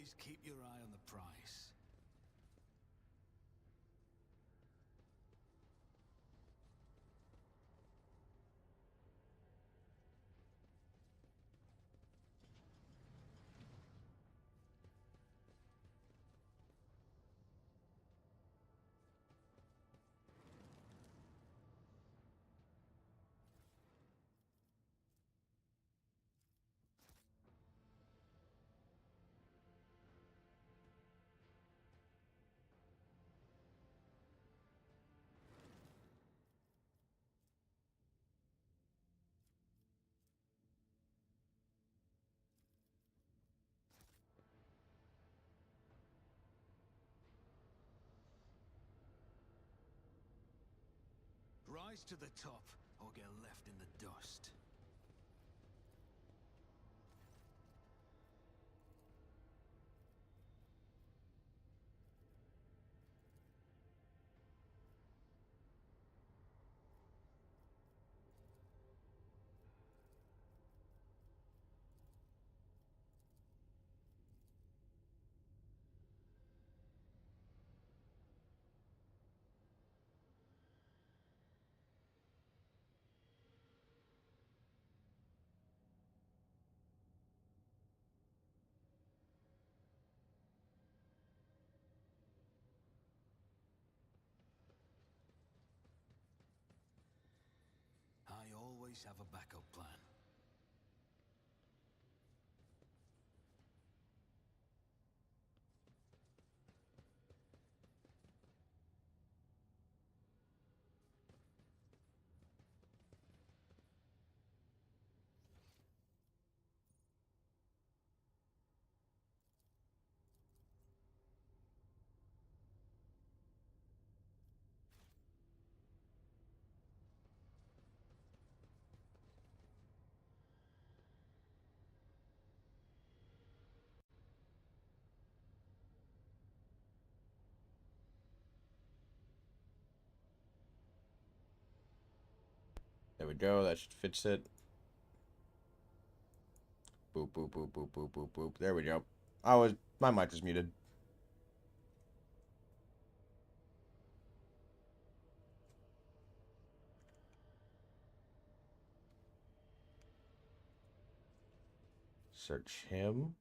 always keep your eye on the prize. Rise to the top, or get left in the dust. I always have a backup plan. There we go. That should fix it. Boop, boop, boop, boop, boop, boop, boop. There we go. My mic was muted. Search him.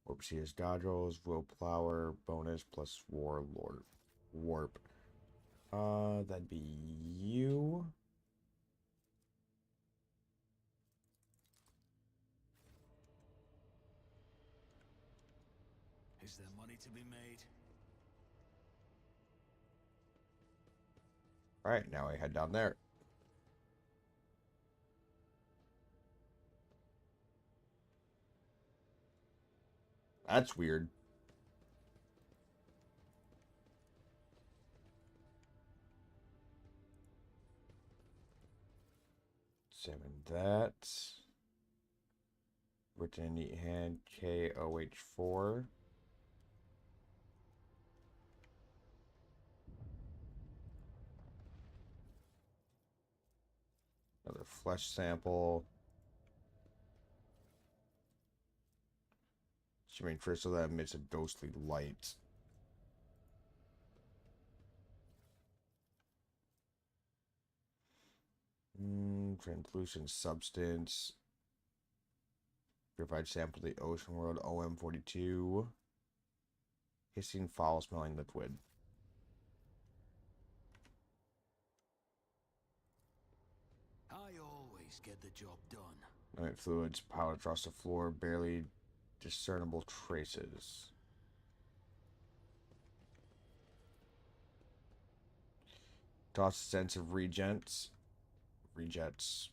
Warpseer's dodge rolls, willpower bonus plus warlord warp. That'd be you. Is there money to be made? All right, now I head down there. That's weird. Summon that. Written neat hand KOH4. Another flesh sample. Shimmering crystal that emits a ghostly light. Translucent substance. Purified sample of the ocean world OM42. Hissing foul smelling liquid. I always get the job done. Night fluids piled across the floor, barely discernible traces. Toss sense of regens. Regens.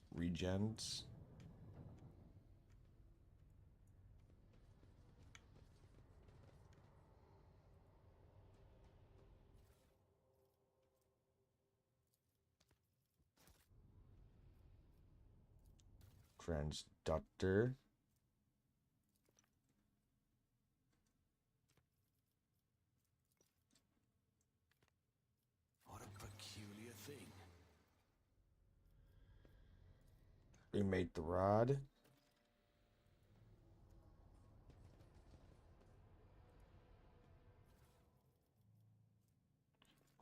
Transductor. What a peculiar thing. Remade the rod.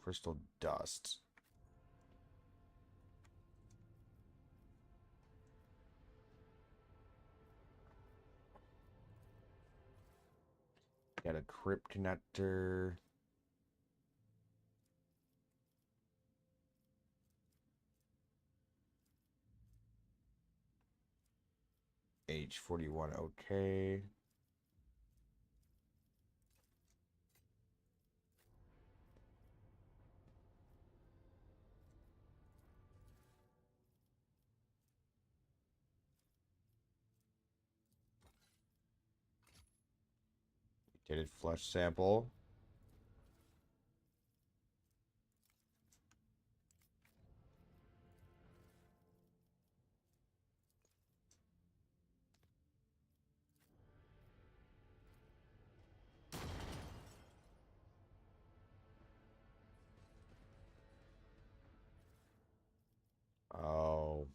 Crystal dust. Got a crypt connector. H41, okay. Mutated flesh sample. Oh.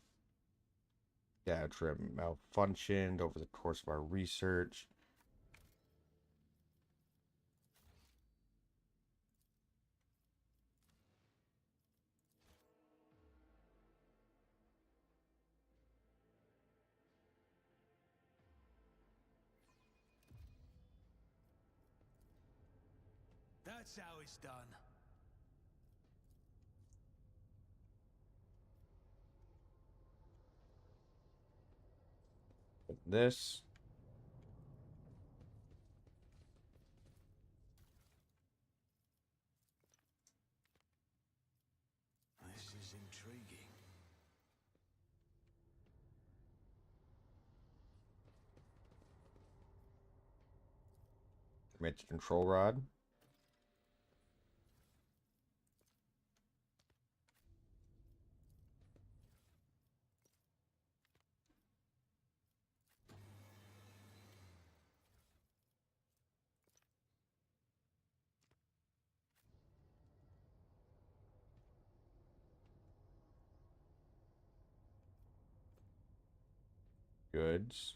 Data trip malfunctioned over the course of our research. That's how it's done. This. This is intriguing. Mitch control rod. Goods.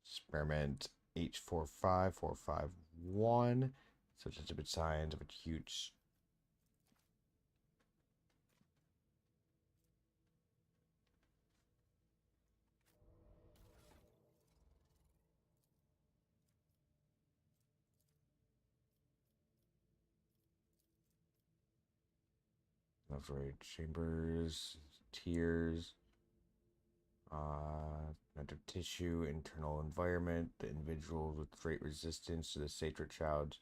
Experiment H45451. Such exhibit signs of acute. Lymphoid chambers, tears, connective tissue, internal environment. The individuals with great resistance to the sacred child's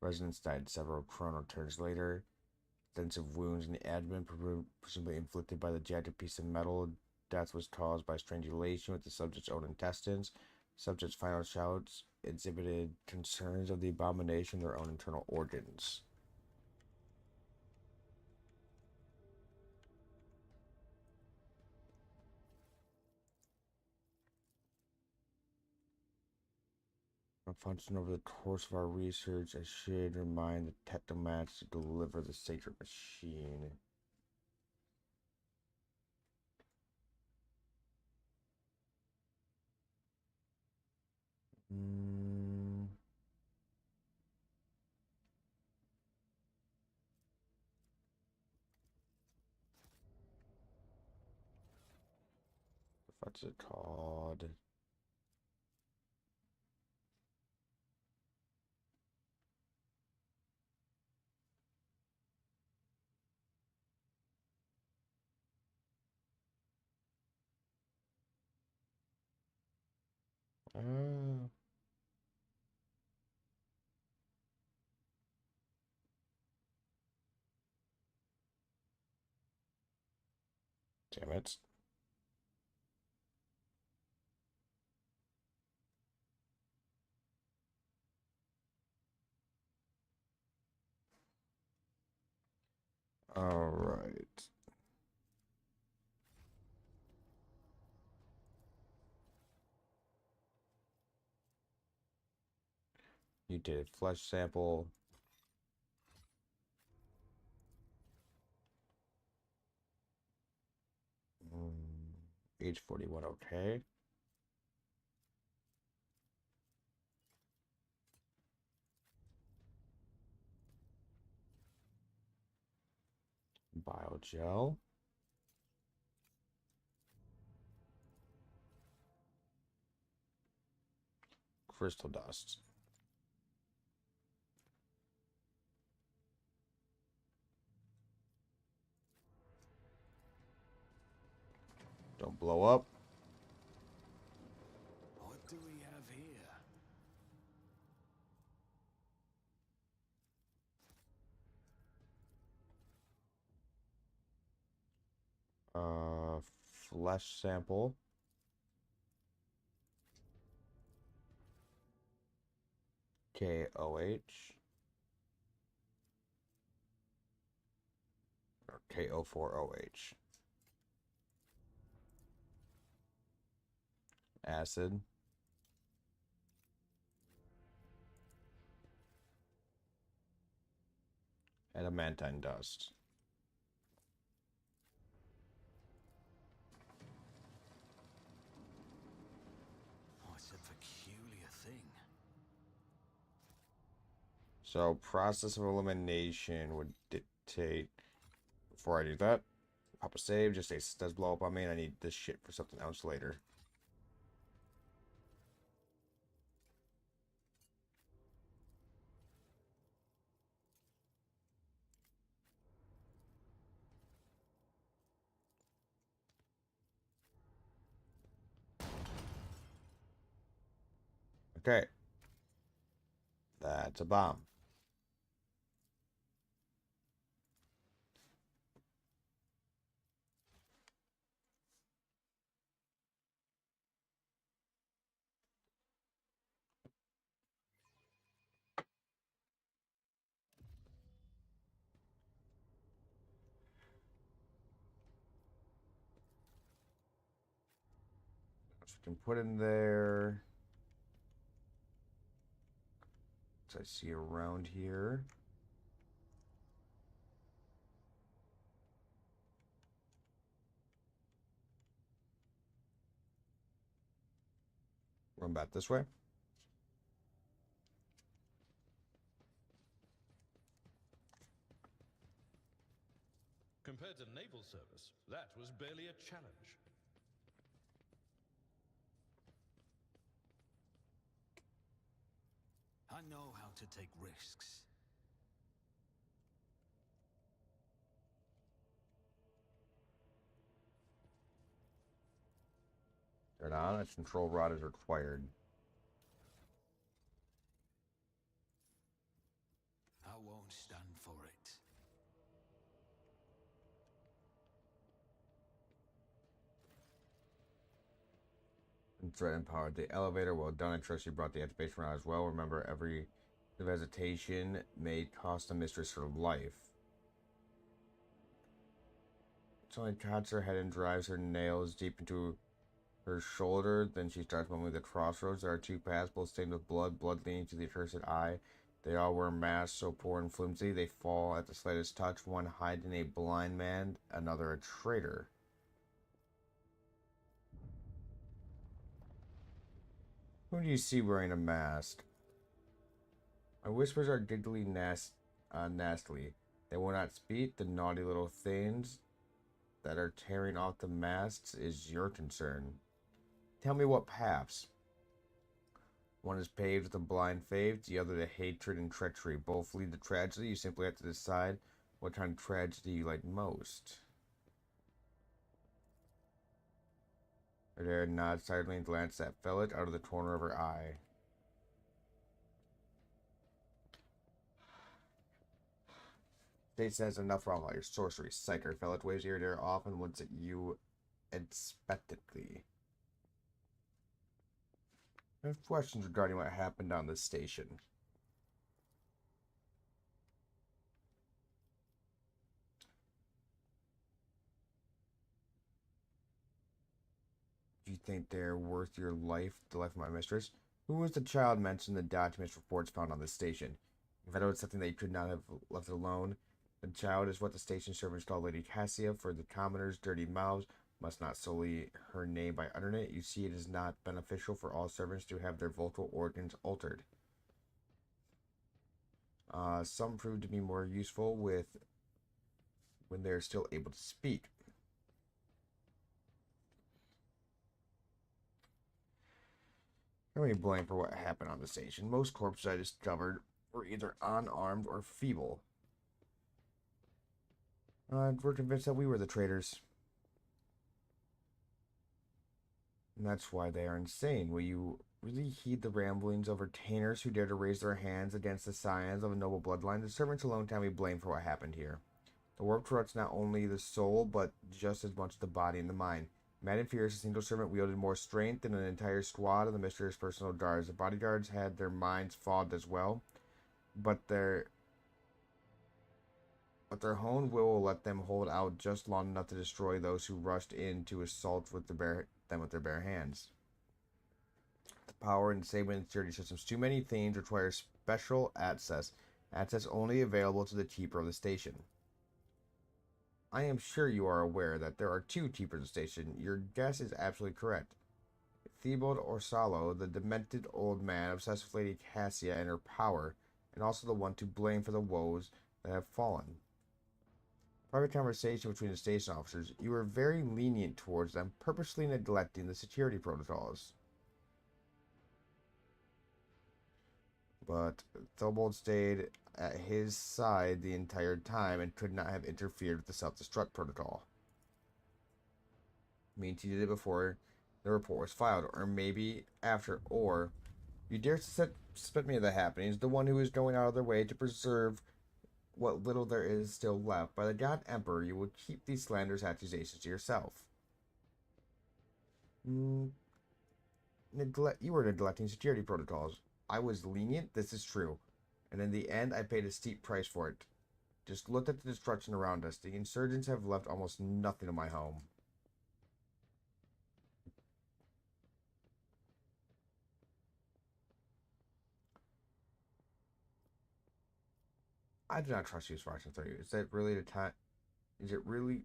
residence died several chrono turns later. Extensive wounds in the abdomen, presumably inflicted by the jagged piece of metal. Death was caused by strangulation with the subject's own intestines. Subject's final shouts exhibited concerns of the abomination of their own internal organs. Function over the course of our research, I should remind the Technomats to deliver the sacred machine. What's it called? Uh, Damn it. All right. You did flesh sample. H41, okay. Biogel. Crystal dust. Don't blow up. What do we have here? Flesh sample. KOH. Or KO4OH. Acid. Adamantine dust. Oh, it's a peculiar thing. So process of elimination would dictate. Before I do that, pop a save. Just say it does blow up on me, and I need this shit for something else later. Okay. That's a bomb. So we can put in there. So I see around here. Run back this way. Compared to naval service, that was barely a challenge. I know how to take risks. Turn on. A control rod is required. I won't stand for it. And threat empowered the elevator. Well done. I trust you brought the activation rod as well. Remember, every hesitation may cost a mistress her life. Suddenly cuts her head and drives her nails deep into her shoulder. Then she starts mumbling the crossroads. There are two paths, both stained with blood, blood leading to the accursed eye. They all wear masks so poor and flimsy they fall at the slightest touch. One hiding a blind man, another a traitor. Who do you see wearing a mask? My whispers are giggly nastily. They will not speak. The naughty little things that are tearing off the masks is your concern. Tell me what paths. One is paved with a blind faith, the other to hatred and treachery. Both lead to tragedy. You simply have to decide what kind of tragedy you like most. Adair nods silently and glances at Felix out of the corner of her eye. State says enough for all your sorcery, psyker. Felix waves your Adair off and looks at you expectantly. I have questions regarding what happened on this station. Do you think they're worth your life, the life of my mistress? Who was the child mentioned in the documents reports found on this station? If I know it's something that you could not have left alone, the child is what the station servants call Lady Cassia for the commoners' dirty mouths. must not sully her name by uttering it. You see, it is not beneficial for all servants to have their vocal organs altered. Some prove to be more useful when they're still able to speak. Let me blame for what happened on the station. Most corpses I discovered were either unarmed or feeble. We're convinced that we were the traitors. And that's why they are insane. Will you really heed the ramblings of retainers who dare to raise their hands against the scions of a noble bloodline? The servants alone can be blamed for what happened here. The warp corrupts not only the soul, but just as much the body and the mind. Mad and furious, a single servant wielded more strength than an entire squad of the mysterious personal guards. The bodyguards had their minds fogged as well, but their own will let them hold out just long enough to destroy those who rushed in to assault with them with their bare hands. The power and disabling security systems. Too many things require special access only available to the keeper of the station. I am sure you are aware that there are two keepers of the station. Your guess is absolutely correct. Thibault Orsalo, the demented old man obsessed with Lady Cassia and her power, and also the one to blame for the woes that have fallen. Private conversation between the station officers. You were very lenient towards them, purposely neglecting the security protocols. But Thibault stayed at his side the entire time and could not have interfered with the self-destruct protocol. Means he did it before the report was filed, or maybe after, or you dare suspect me of the happenings, the one who is going out of their way to preserve what little there is still left. By the God Emperor, you will keep these slanderous accusations to yourself. You were neglecting security protocols. I was lenient, this is true. And in the end, I paid a steep price for it. Just look at the destruction around us. The insurgents have left almost nothing of my home. I do not trust you as far as I can tell you. Is that really the time? Is it really?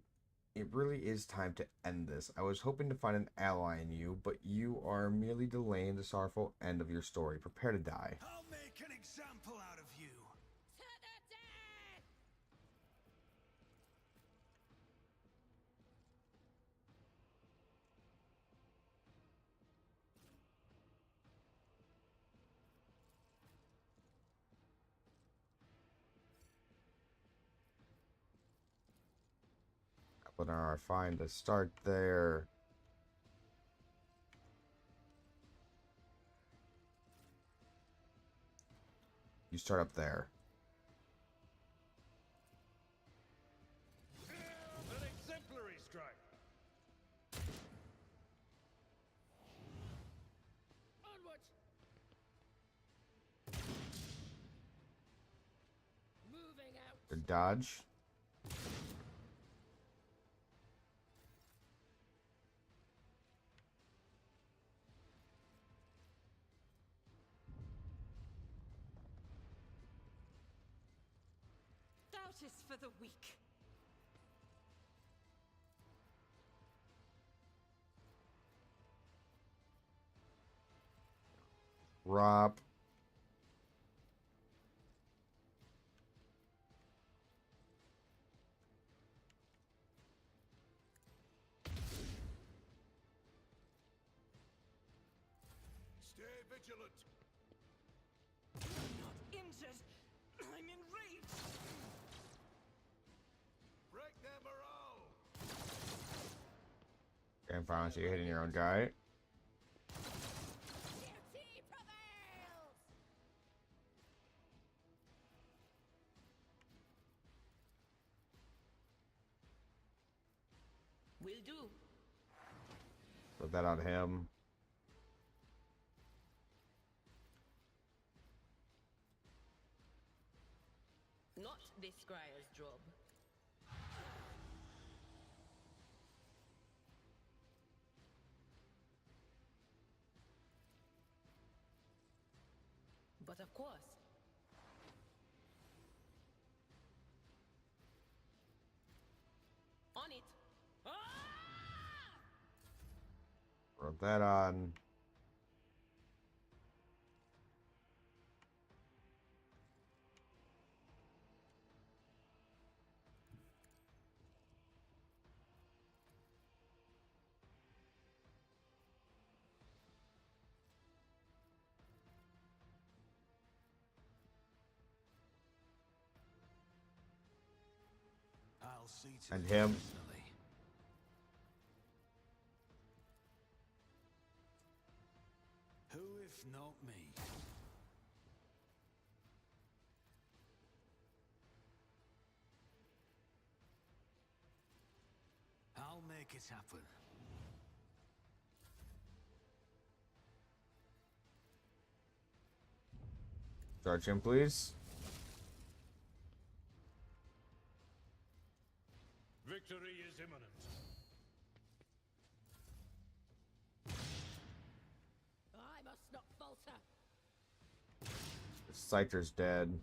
It really is time to end this. I was hoping to find an ally in you, but you are merely delaying the sorrowful end of your story. Prepare to die. I'll make an example out of you. But I find the start there. You start up there. An exemplary strike. Onward. Moving out. The dodge. Doubt is for the weak. Rob. Stay vigilant. I'm not injured. I'm enraged. Break their morale. And finally, so you're hitting your own guy. Duty prevails. Will do. Put that on him. Not this squire's job. But of course. On it. Ah! Put that on. I'll see to And it him. personally. Who if not me? I'll make it happen. Charge him, please. Victory is imminent. I must not falter. Scyther's dead.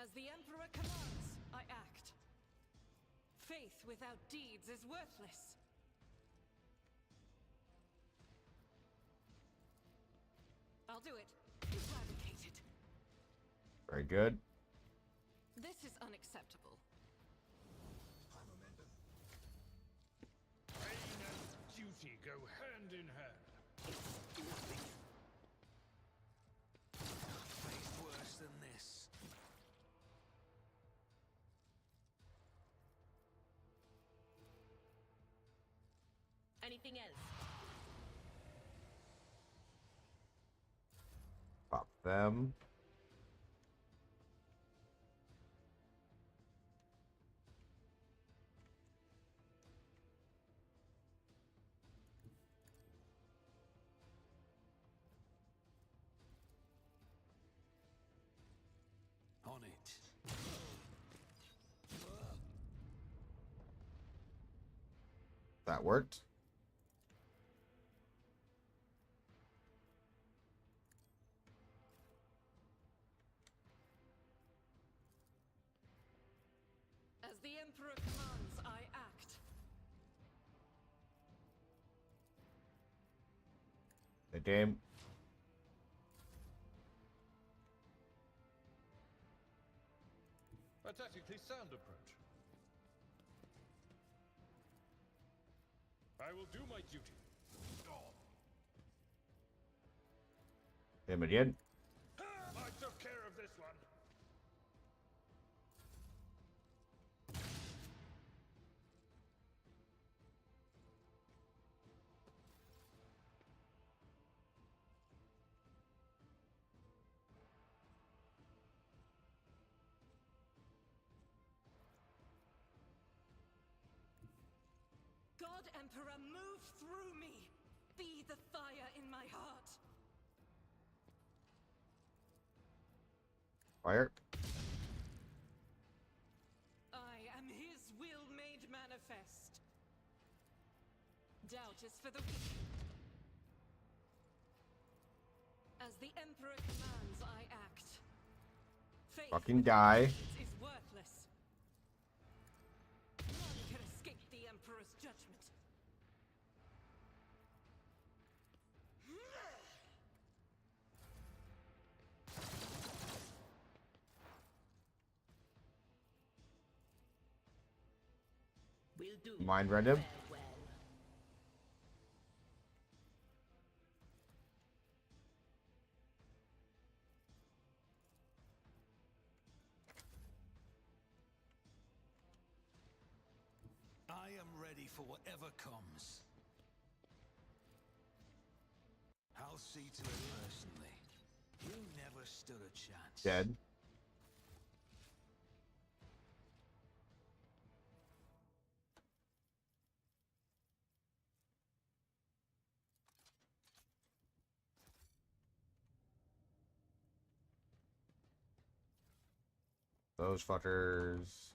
As the Emperor commands, I act. Faith without deeds is worthless. I'll do it. Eradicate it. Very good. This is unacceptable. Pain and duty go hand in hand. Faced worse than this. Anything else? Pop them. On it. That worked. As the Emperor commands, I act. The game. A tactically sound approach. I will do my duty. Him again. I took care of this one. God Emperor, move through me. Be the fire in my heart. Fire. I am his will made manifest. Doubt is for the weak. As the Emperor commands, I act. Faith Fucking without die. deeds is worthless. None can escape the Emperor's judgment. Will do. Mind read him. Well. I am ready for whatever comes. I'll see to it personally. You never stood a chance. Dead. Those fuckers.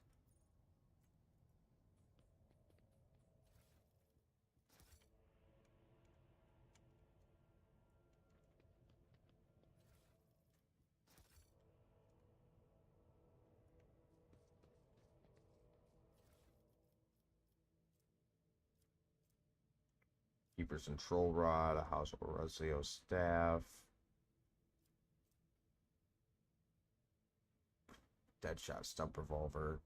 Keeper's Control Rod, a House Aurelio Staff. Deadshot Stump Revolver.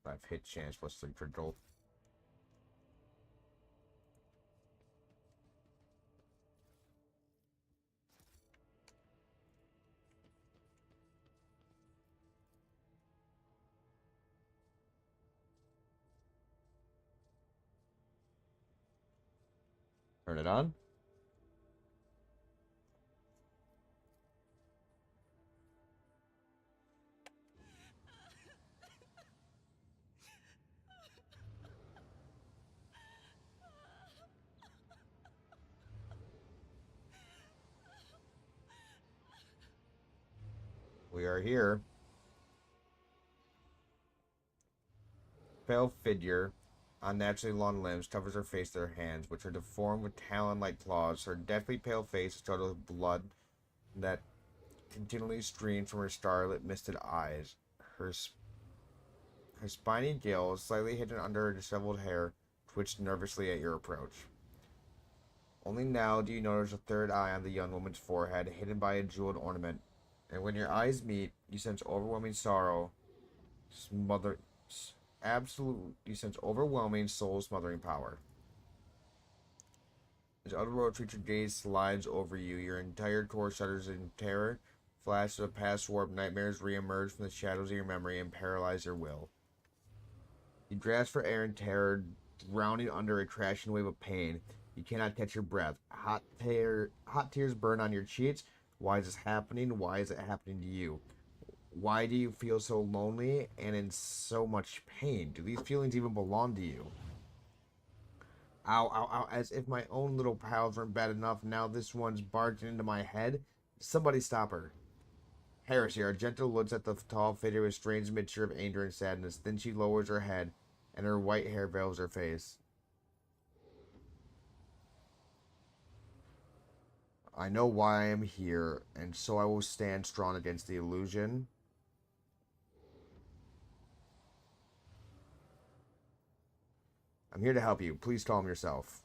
I've hit chance plus 3 for Jolt. Turn it on. We are here. Pale figure, unnaturally long limbs, covers her face with her hands, which are deformed with talon-like claws. Her deathly pale face is coated with blood that continually streams from her starlit, misted eyes. Her spiny gills, slightly hidden under her disheveled hair, twitched nervously at your approach. Only now do you notice a third eye on the young woman's forehead, hidden by a jeweled ornament. And when your eyes meet, you sense overwhelming sorrow, you sense overwhelming soul-smothering power. As otherworld creature gaze slides over you, your entire core shudders in terror. Flashes of past warped nightmares re-emerge from the shadows of your memory and paralyze your will. You grasp for air in terror, drowning under a crashing wave of pain. You cannot catch your breath. Hot tears burn on your cheeks. Why is this happening? Why is it happening to you? Why do you feel so lonely and in so much pain? Do these feelings even belong to you? Ow, ow, ow. As if my own little pals weren't bad enough, now this one's barging into my head. Somebody stop her. Heresy, our gentle looks at the tall figure with a strange mixture of anger and sadness. Then she lowers her head, and her white hair veils her face. I know why I am here, and so I will stand strong against the illusion. I'm here to help you. Please calm yourself.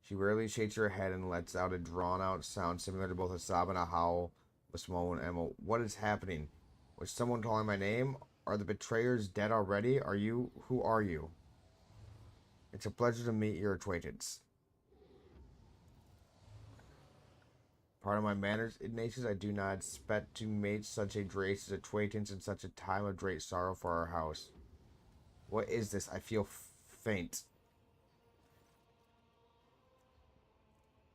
She rarely shakes her head and lets out a drawn-out sound similar to both a sob and a howl with Simone and Emma. What is happening? Was someone calling my name? Are the betrayers dead already? Who are you? It's a pleasure to meet your acquaintance. Pardon my manners, Ignatius. I do not expect to make such a gracious acquaintance in such a time of great sorrow for our house. What is this? I feel faint.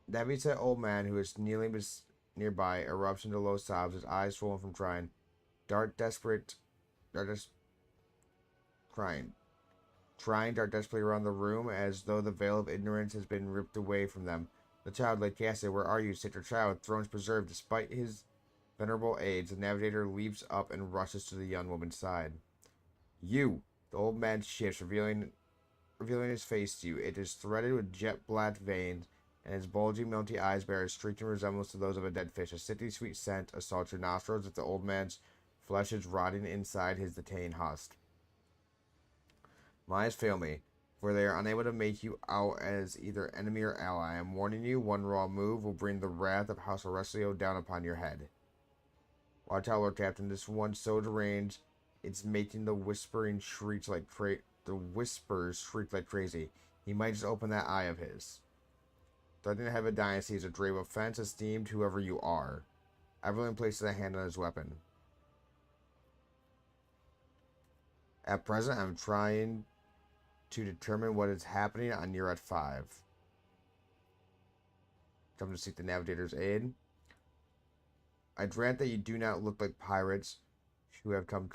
That being said, old man who is kneeling nearby erupts into low sobs, his eyes swollen from crying. Dart desperately around the room as though the veil of ignorance has been ripped away from them. The child, Lady Cassia, where are you? Sacred child, thrones preserved. Despite his venerable age, the navigator leaps up and rushes to the young woman's side. You! The old man shifts, revealing his face to you. It is threaded with jet-black veins, and his bulging, melty eyes bear a striking resemblance to those of a dead fish. A sickly sweet scent assaults your nostrils as the old man's flesh is rotting inside his decaying husk. My eyes fail me, for they are unable to make you out as either enemy or ally. I am warning you, one raw move will bring the wrath of House Aurelio down upon your head. Watch out, Lord Captain. This one so deranged, it's making the whispers shriek like crazy. He might just open that eye of his. Threatening to have a dynasty is a grave offense, esteemed whoever you are. Evelyn places a hand on his weapon. At present, I'm trying to determine what is happening on Nearad 5. Come to seek the navigator's aid. I grant that you do not look like pirates who have come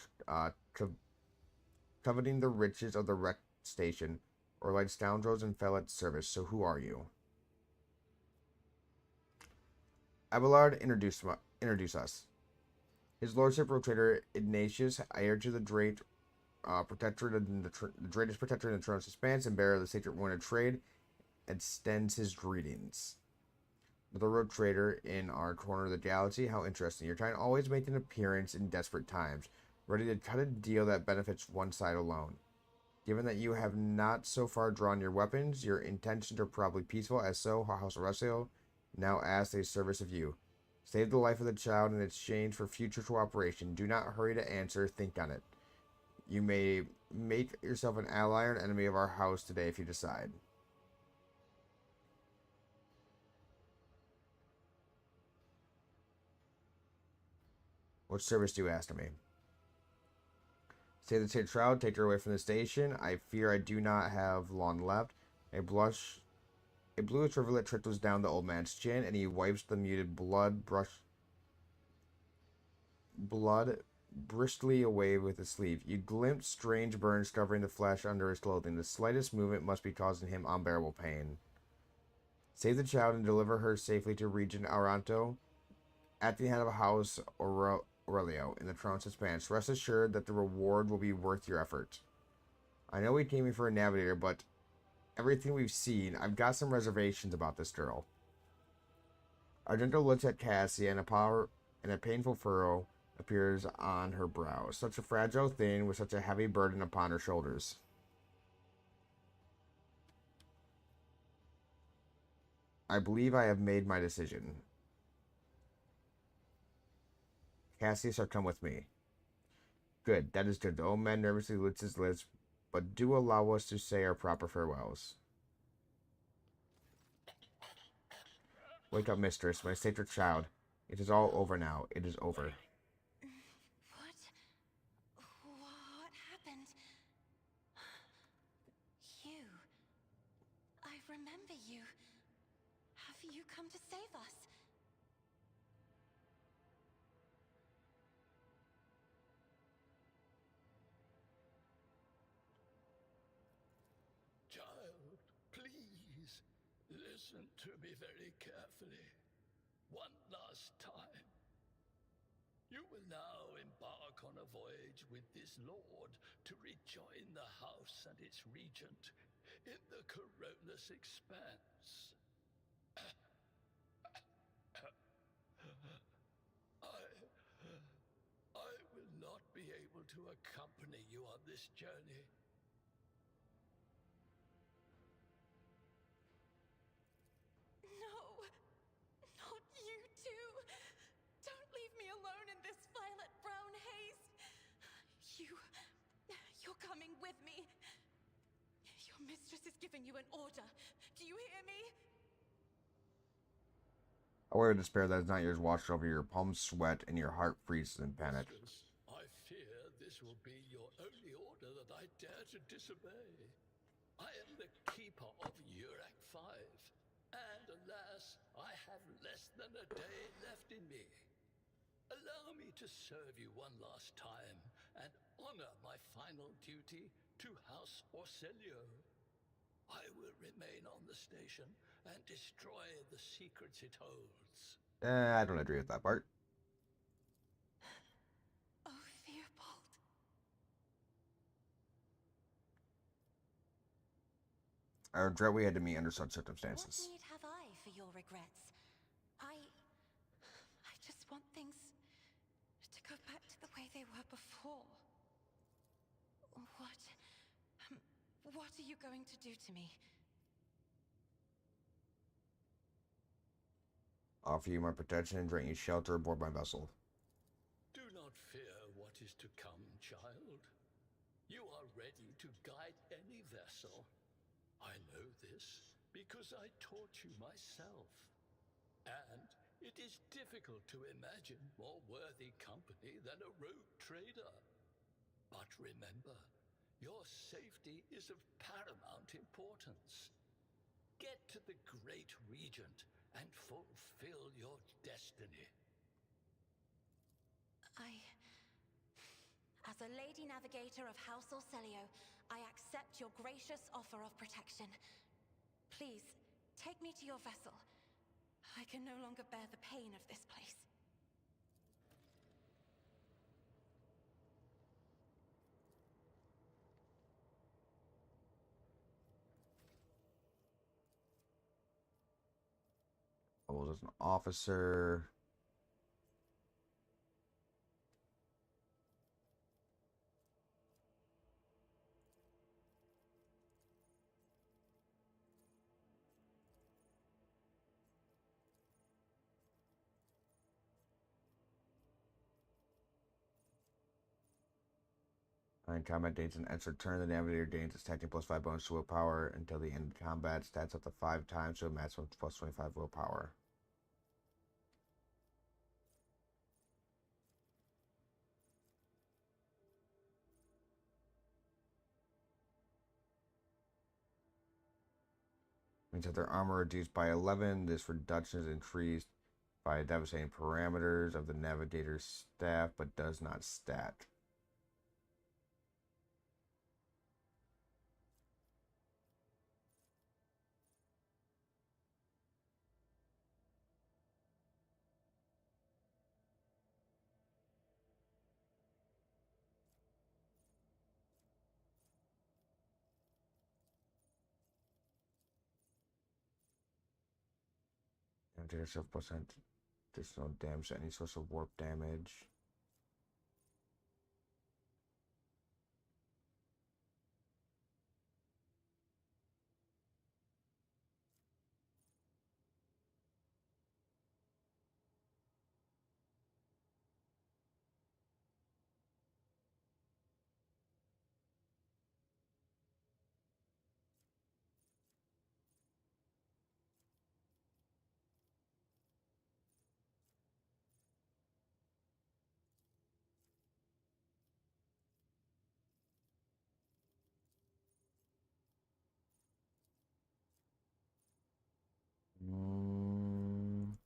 coveting the riches of the wreck station, or like scoundrels in Fellett's service. So who are you? Abelard, introduce us. His lordship, Rotator Ignatius, heir to the great the greatest protector in the throne of suspense and bearer of the sacred one of trade, extends his greetings. Another rogue trader in our corner of the galaxy. How interesting. You're trying to always make an appearance in desperate times, ready to cut a deal that benefits one side alone. Given that you have not so far drawn your weapons, your intentions are probably peaceful, as so, House Aurelio now asks a service of you. Save the life of the child in exchange for future cooperation. Do not hurry to answer. Think on it. You may make yourself an ally or an enemy of our house today if you decide. What service do you ask of me? Save the state child, take her away from the station. I fear I do not have long left. A bluish rivulet trickles down the old man's chin, and he wipes the muted blood briskly away with his sleeve. You glimpse strange burns covering the flesh under his clothing. The slightest movement must be causing him unbearable pain. Save the child and deliver her safely to Regent Aranto at the head of House Aurelio in the Throne's Expanse. Rest assured that the reward will be worth your effort. I know we came here for a navigator, but everything we've seen, I've got some reservations about this girl. Argento looks at Cassie, and a painful furrow appears on her brow. Such a fragile thing with such a heavy burden upon her shoulders. I believe I have made my decision. Cassius shall come with me. Good, that is good. The old man nervously licks his lips, but do allow us to say our proper farewells. Wake up, mistress, my sacred child. It is all over now. It is over. What happened? You. I remember you. Have you come to save us? Child, please, listen to me very carefully. One last time. You will now embark on a voyage with this lord to rejoin the house and its regent in the Corollas Expanse. I will not be able to accompany you on this journey. No, not you too. Don't leave me alone in this violet brown haze. You're coming with me. Your mistress is giving you an order. Do you hear me? A word of despair that is not yours washes over your palms sweat and your heart freezes in panic. Mistress, I fear this will be your only order that I dare to disobey. I am the keeper of Urac 5, and alas, I have less than a day left in me. Allow me to serve you one last time and honor my final duty to House Aurelio. I will remain on the station and destroy the secrets it holds. I don't agree with that part. Oh, Theobald. I regret we had to meet under such What circumstances. need have I for your regrets? I just want things to go back to the way they were before. What are you going to do to me? Offer you my protection and grant you shelter aboard my vessel. Do not fear what is to come, child. You are ready to guide any vessel. I know this because I taught you myself. And it is difficult to imagine more worthy company than a rogue trader. But remember, your safety is of paramount importance. Get to the Great Regent and fulfill your destiny. As a Lady Navigator of House Aurelio, I accept your gracious offer of protection. Please, take me to your vessel. I can no longer bear the pain of this place. I will as an officer. In combat dates and ends turn, the navigator gains its tactic plus 5 bonus to willpower until the end of combat. Stats up to 5 times to a maximum plus 25 willpower. Means that their armor reduced by 11. This reduction is increased by devastating parameters of the navigator's staff, but does not stat. Navigator self percent additional damage to any source of warp damage. Mm.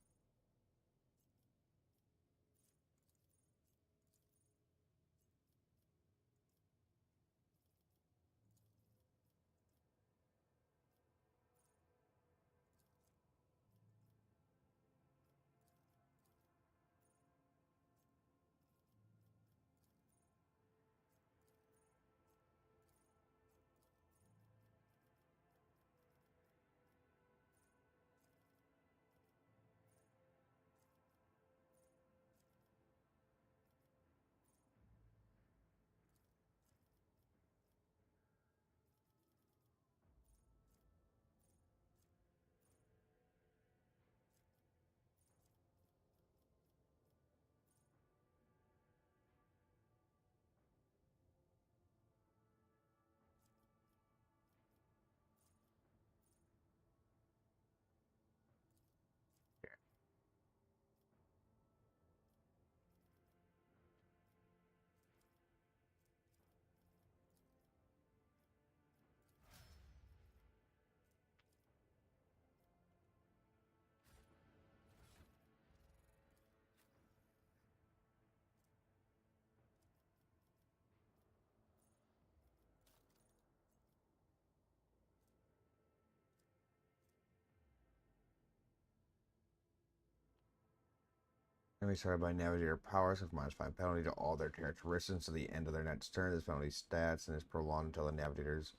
Enemy started by navigator powers have -5 penalty to all their characteristics to the end of their next turn. This penalty stats and is prolonged until the navigator's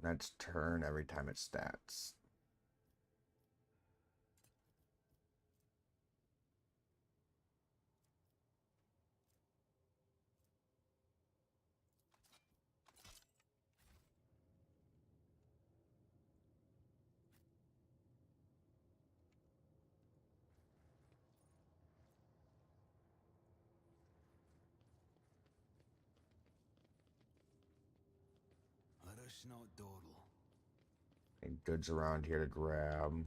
next turn every time it stats. Let us not dawdle. Any goods around here to grab.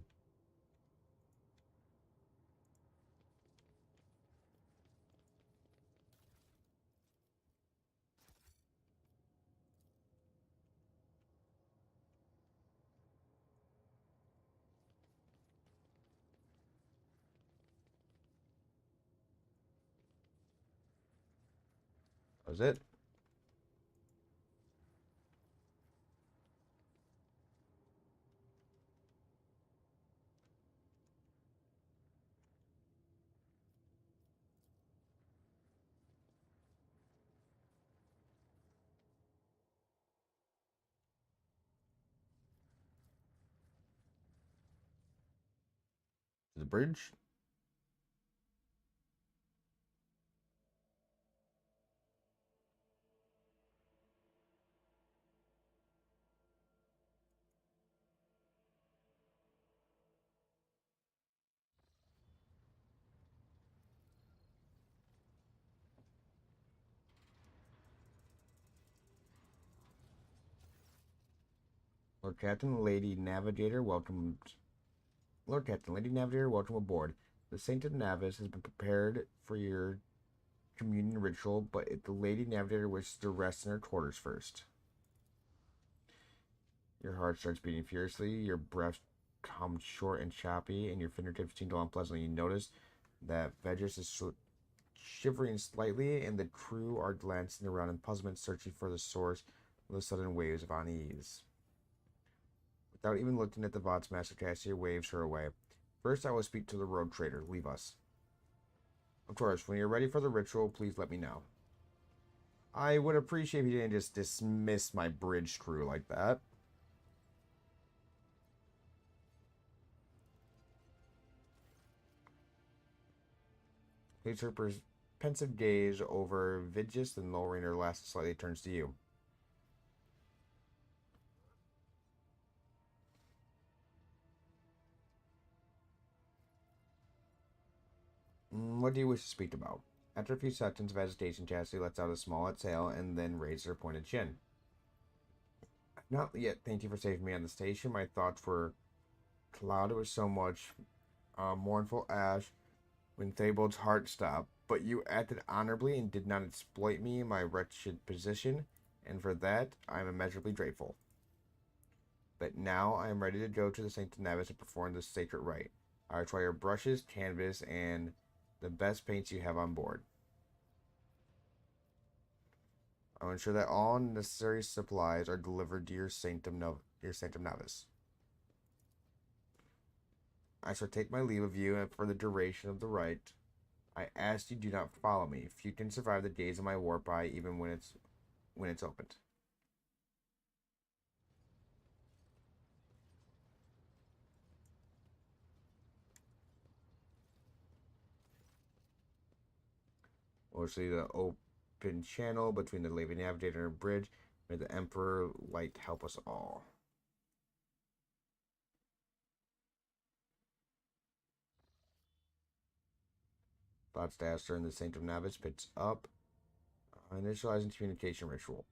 That was it. the bridge. Lord Captain, Lady Navigator, welcome. Lord Captain, Lady Navigator, welcome aboard. The Saint of Navis has been prepared for your communion ritual, but if the Lady Navigator wishes to rest in her quarters first. Your heart starts beating furiously, your breath comes short and choppy, and your fingertips tingle unpleasantly. You notice that Vedris is shivering slightly, and the crew are glancing around in puzzlement, searching for the source of the sudden waves of unease. Without even looking at the Vod's master, Cassia waves her away. First, I will speak to the road trader. Leave us. Of course, when you're ready for the ritual, please let me know. I would appreciate if you didn't just dismiss my bridge crew like that. Place her pensive gaze over Vigis, then lowering her lashes slightly, turns to you. What do you wish to speak about? After a few seconds of hesitation, Chastity lets out a small exhale and then raises her pointed chin. Not yet. Thank you for saving me on the station. My thoughts were clouded with so much mournful ash when Theobald's heart stopped, but you acted honorably and did not exploit me in my wretched position, and for that I am immeasurably grateful. But now I am ready to go to the St. Nevis and perform this sacred rite. I require brushes, canvas, and the best paints you have on board. I will ensure that all necessary supplies are delivered to your Sanctum Novis. I shall take my leave of you, and for the duration of the rite, I ask you do not follow me. If you can survive the days of my warp eye, even when it's opened. Mostly the open channel between the Lady Navigator and bridge. May the Emperor light help us all. Podstaster and the Sanctum Navis picks up. Initializing communication ritual.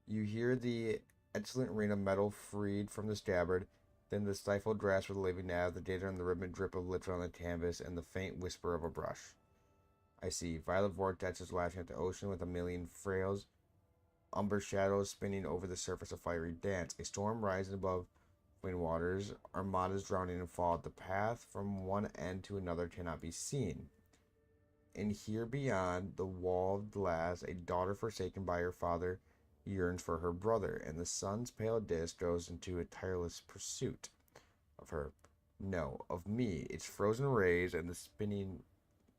You hear the excellent ring of metal freed from the scabbard, then the stifled grasp of the living nav, the data and the rhythmic drip of liquid on the canvas, and the faint whisper of a brush. I see violet vortexes lashing at the ocean with a million frails, umber shadows spinning over the surface of fiery dance. A storm rising above wind waters, armadas drowning in fall. The path from one end to another cannot be seen. And here beyond the wall of glass, a daughter forsaken by her father yearns for her brother, and the sun's pale disk goes into a tireless pursuit of her. No, of me. Its frozen rays and the spinning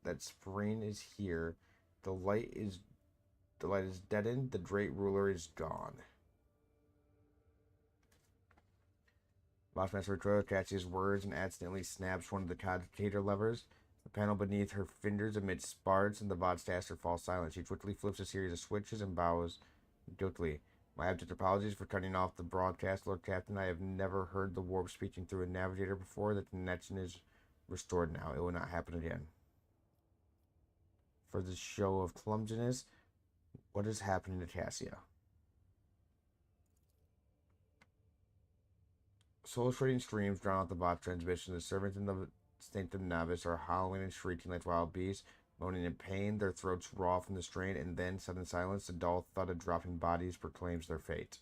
that spring is here. The light is deadened, the great ruler is gone. Bossmaster Troy catches his words and accidentally snaps one of the cogitator levers. The panel beneath her fingers emits sparks, and the Vodstaster falls silent. She quickly flips a series of switches and bows guiltily. My abject apologies for cutting off the broadcast, Lord Captain. I have never heard the warp speaking through a navigator before. The connection is restored now. It will not happen again. For this show of clumsiness, what is happening to Cassia? Soul-shredding streams drown out the bot transmission. The servants in the Sanctum Navis are howling and shrieking like wild beasts, moaning in pain, their throats raw from the strain, and then, sudden silence, the dull thud of dropping bodies proclaims their fate.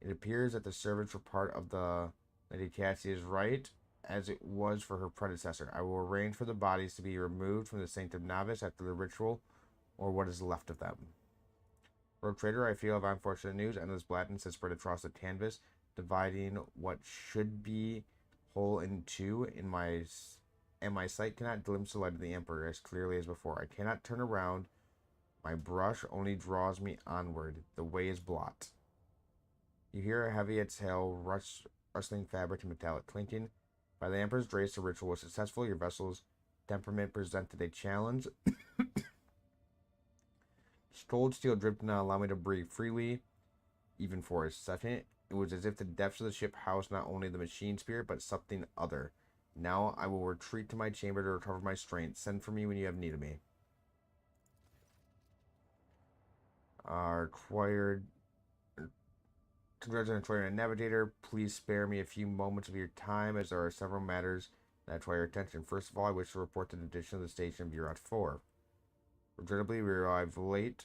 It appears that the servants were part of the Lady Cassia's rite, as it was for her predecessor. I will arrange for the bodies to be removed from the Sanctum Navis after the ritual, or what is left of them. Rogue Trader, I feel of unfortunate news. Endless blackness has spread across the canvas, dividing what should be whole in two. And my sight cannot glimpse the light of the Emperor as clearly as before. I cannot turn around. My brush only draws me onward. The way is blocked. You hear a heavy exhale, rustling fabric and metallic clinking. By the Emperor's grace, the ritual was successful. Your vessel's temperament presented a challenge. Cold steel drip did not allow me to breathe freely, even for a second. It was as if the depths of the ship housed not only the machine spirit, but something other. Now I will retreat to my chamber to recover my strength. Send for me when you have need of me. Required. Congratulations on a navigator. Please spare me a few moments of your time, as there are several matters that require your attention. First of all, I wish to report the condition of the station of Urat 4. Regrettably, we arrived late.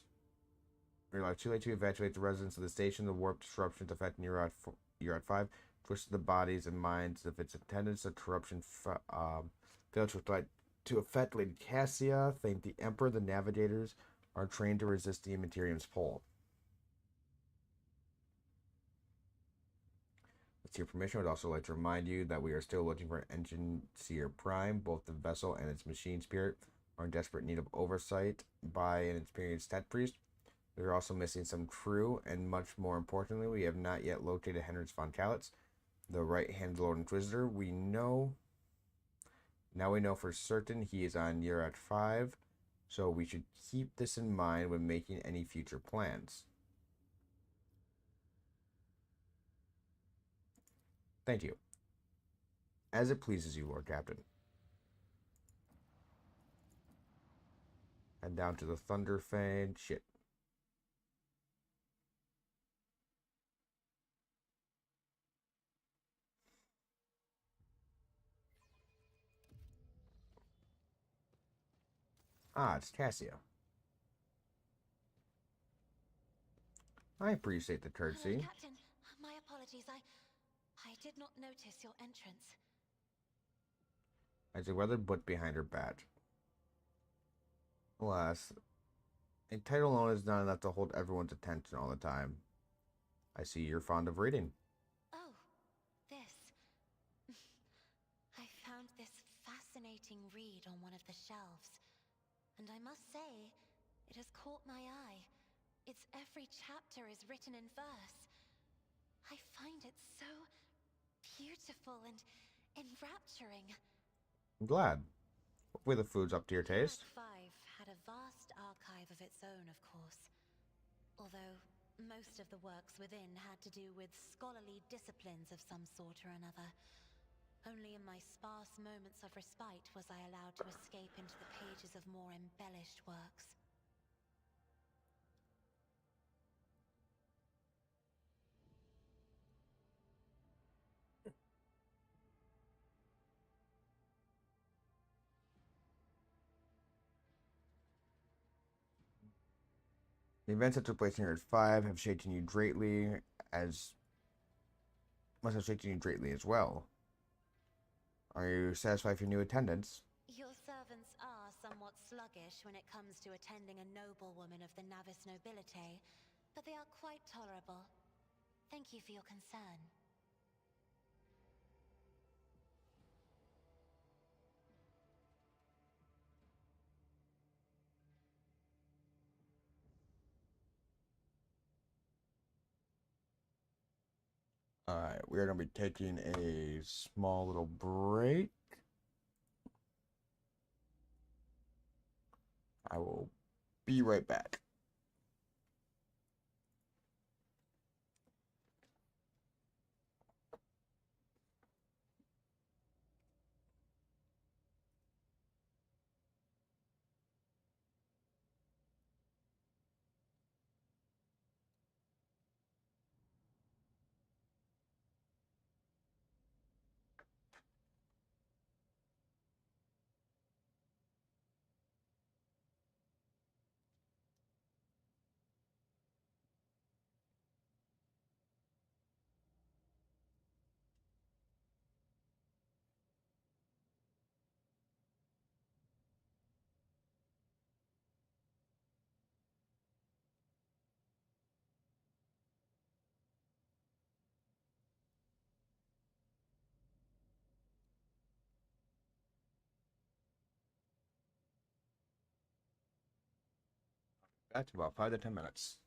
We arrived too late to evacuate the residents of the station. The warp disruptions affecting Urat 5 twisted the bodies and minds of its attendants. The corruption failed to affect Lady Cassia. Thank the Emperor, the navigators are trained to resist the Immaterium's pull. With your permission, I would also like to remind you that we are still looking for Engine Seer Prime. Both the vessel and its machine spirit are in desperate need of oversight by an experienced tech priest. We are also missing some crew, and much more importantly, we have not yet located Henrys von Kalitz, the right-hand Lord Inquisitor. Now we know for certain he is on Urat 5, so we should keep this in mind when making any future plans. Thank you. As it pleases you, Lord Captain. And down to the Thunderfang. Shit. It's Cassia. I appreciate the courtesy. Hello, Captain. My apologies. I did not notice your entrance. As a weathered butt behind her badge. Alas, a title alone is not enough to hold everyone's attention all the time. I see you're fond of reading. Oh, this. I found this fascinating read on one of the shelves, and I must say, it has caught my eye. Its every chapter is written in verse. I find it so beautiful and enrapturing. I'm glad. Hopefully the food's up to your taste. Urat 5 had a vast archive of its own, of course. Although most of the works within had to do with scholarly disciplines of some sort or another. Only in my sparse moments of respite was I allowed to escape into the pages of more embellished works. The events that took place in Urat 5 have shaken you greatly, must have shaken you greatly as well. Are you satisfied with your new attendance? Your servants are somewhat sluggish when it comes to attending a noblewoman of the Navis nobility, but they are quite tolerable. Thank you for your concern. Alright, we're going to be taking a small little break. I will be right back. Back to about 5 to 10 minutes.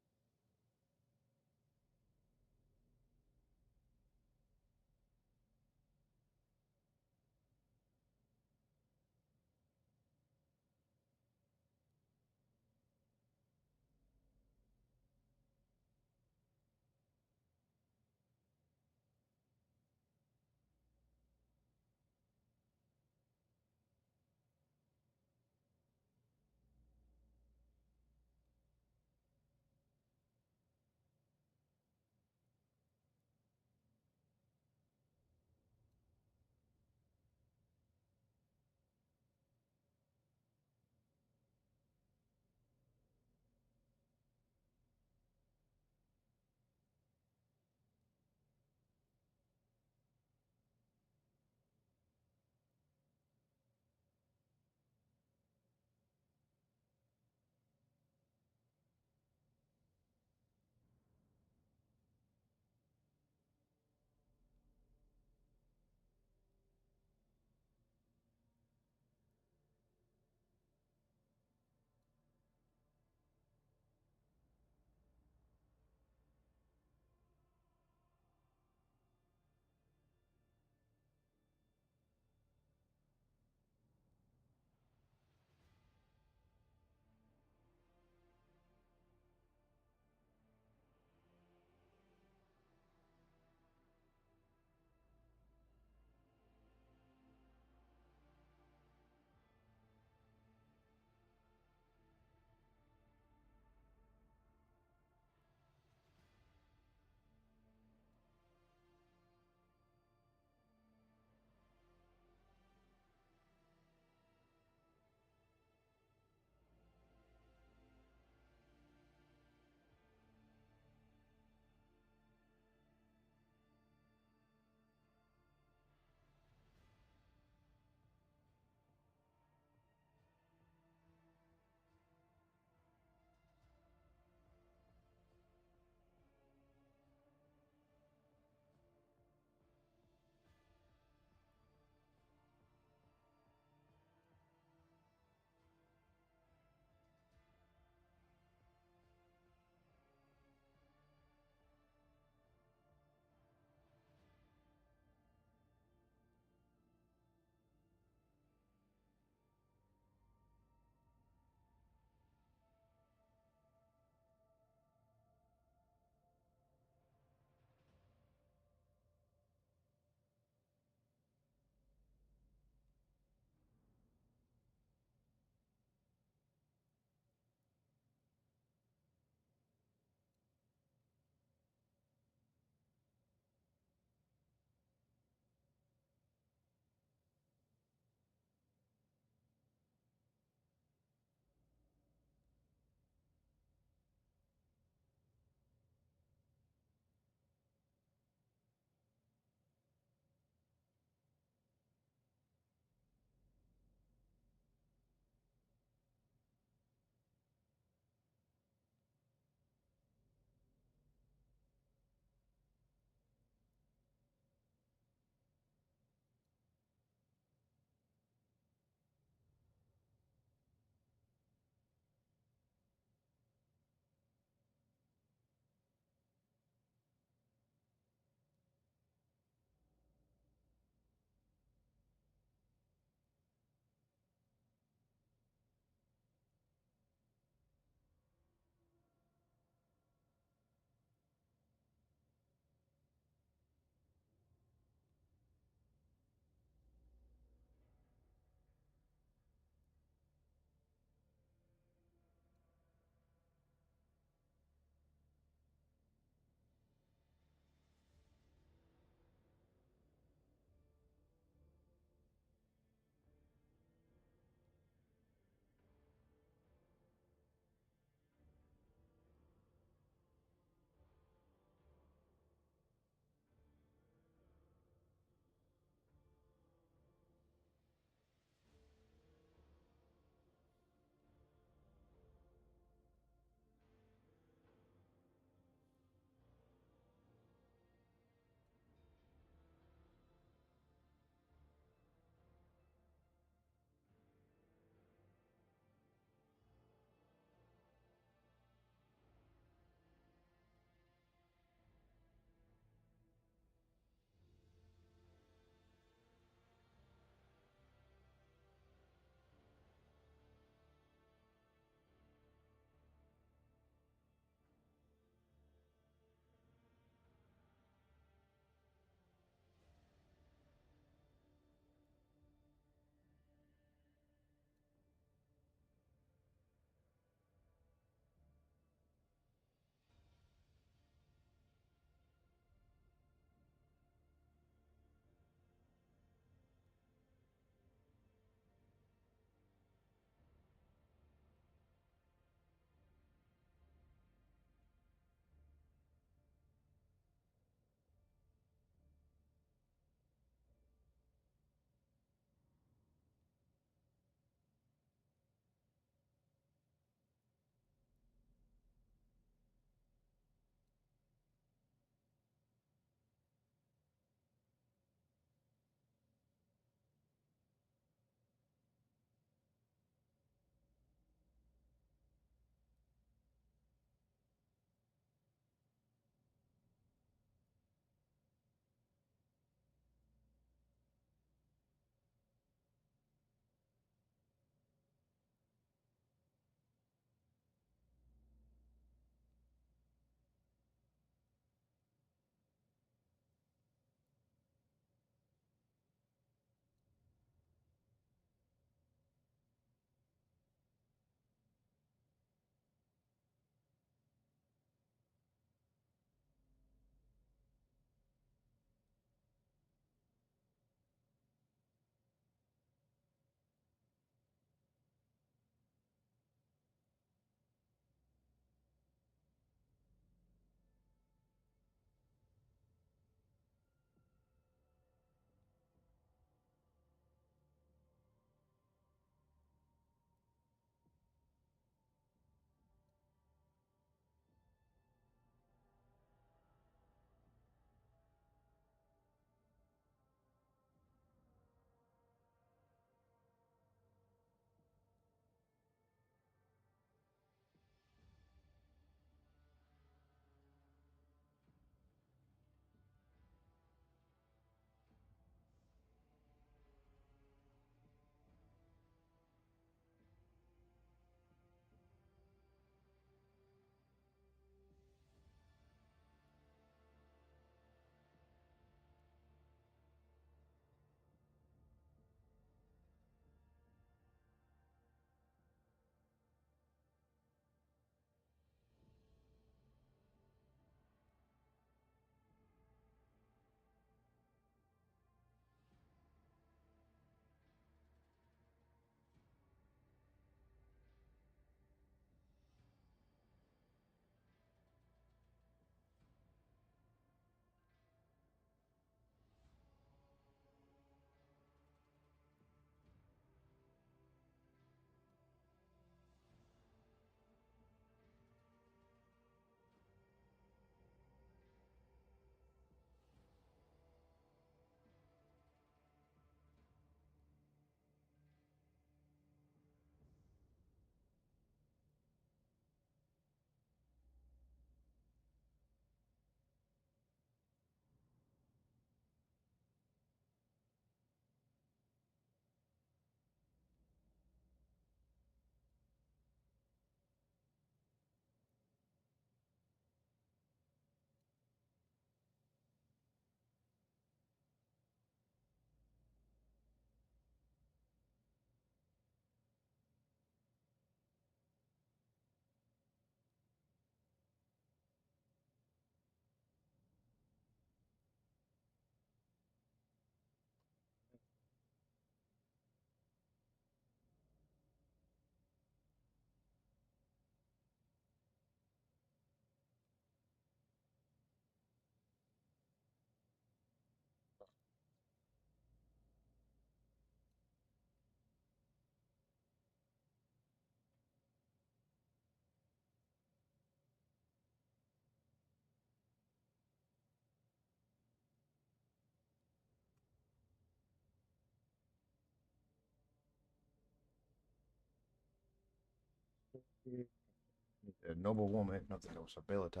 A noble woman, nothing nobility.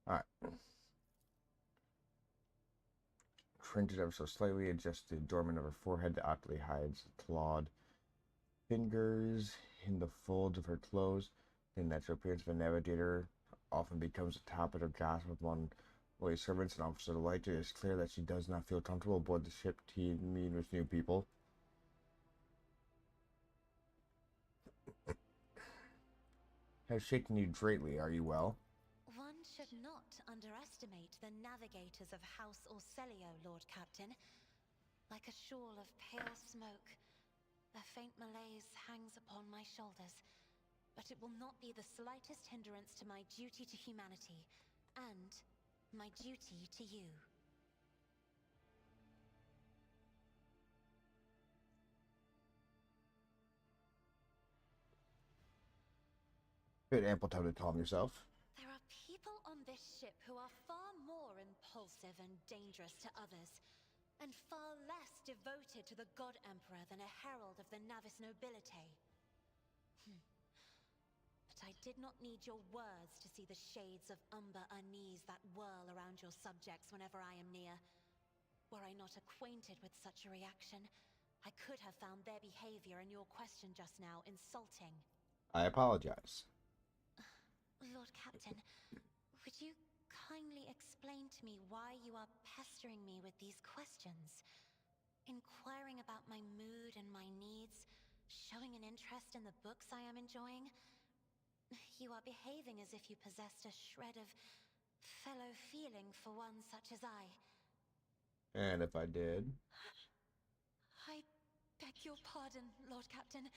Alright. Trimmed it ever so slightly, adjusted the adornment of her forehead that awkwardly hides clawed fingers in the folds of her clothes. The natural appearance of a navigator often becomes a topic of gossip with one loyal servants and officers alike. It is clear that she does not feel comfortable aboard the ship teeming with new people. Has shaken you greatly. Are you well? One should not underestimate the navigators of House Orselio, Lord Captain. Like a shawl of pale smoke, a faint malaise hangs upon my shoulders, but it will not be the slightest hindrance to my duty to humanity, and my duty to you. Bit ample time to calm yourself. There are people on this ship who are far more impulsive and dangerous to others, and far less devoted to the God Emperor than a herald of the Navis nobility. But I did not need your words to see the shades of umber unease that whirl around your subjects whenever I am near. Were I not acquainted with such a reaction, I could have found their behavior and your question just now insulting. I apologize. Lord Captain, would you kindly explain to me why you are pestering me with these questions? Inquiring about my mood and my needs, showing an interest in the books I am enjoying? You are behaving as if you possessed a shred of fellow feeling for one such as I. And if I did? I beg your pardon, Lord Captain.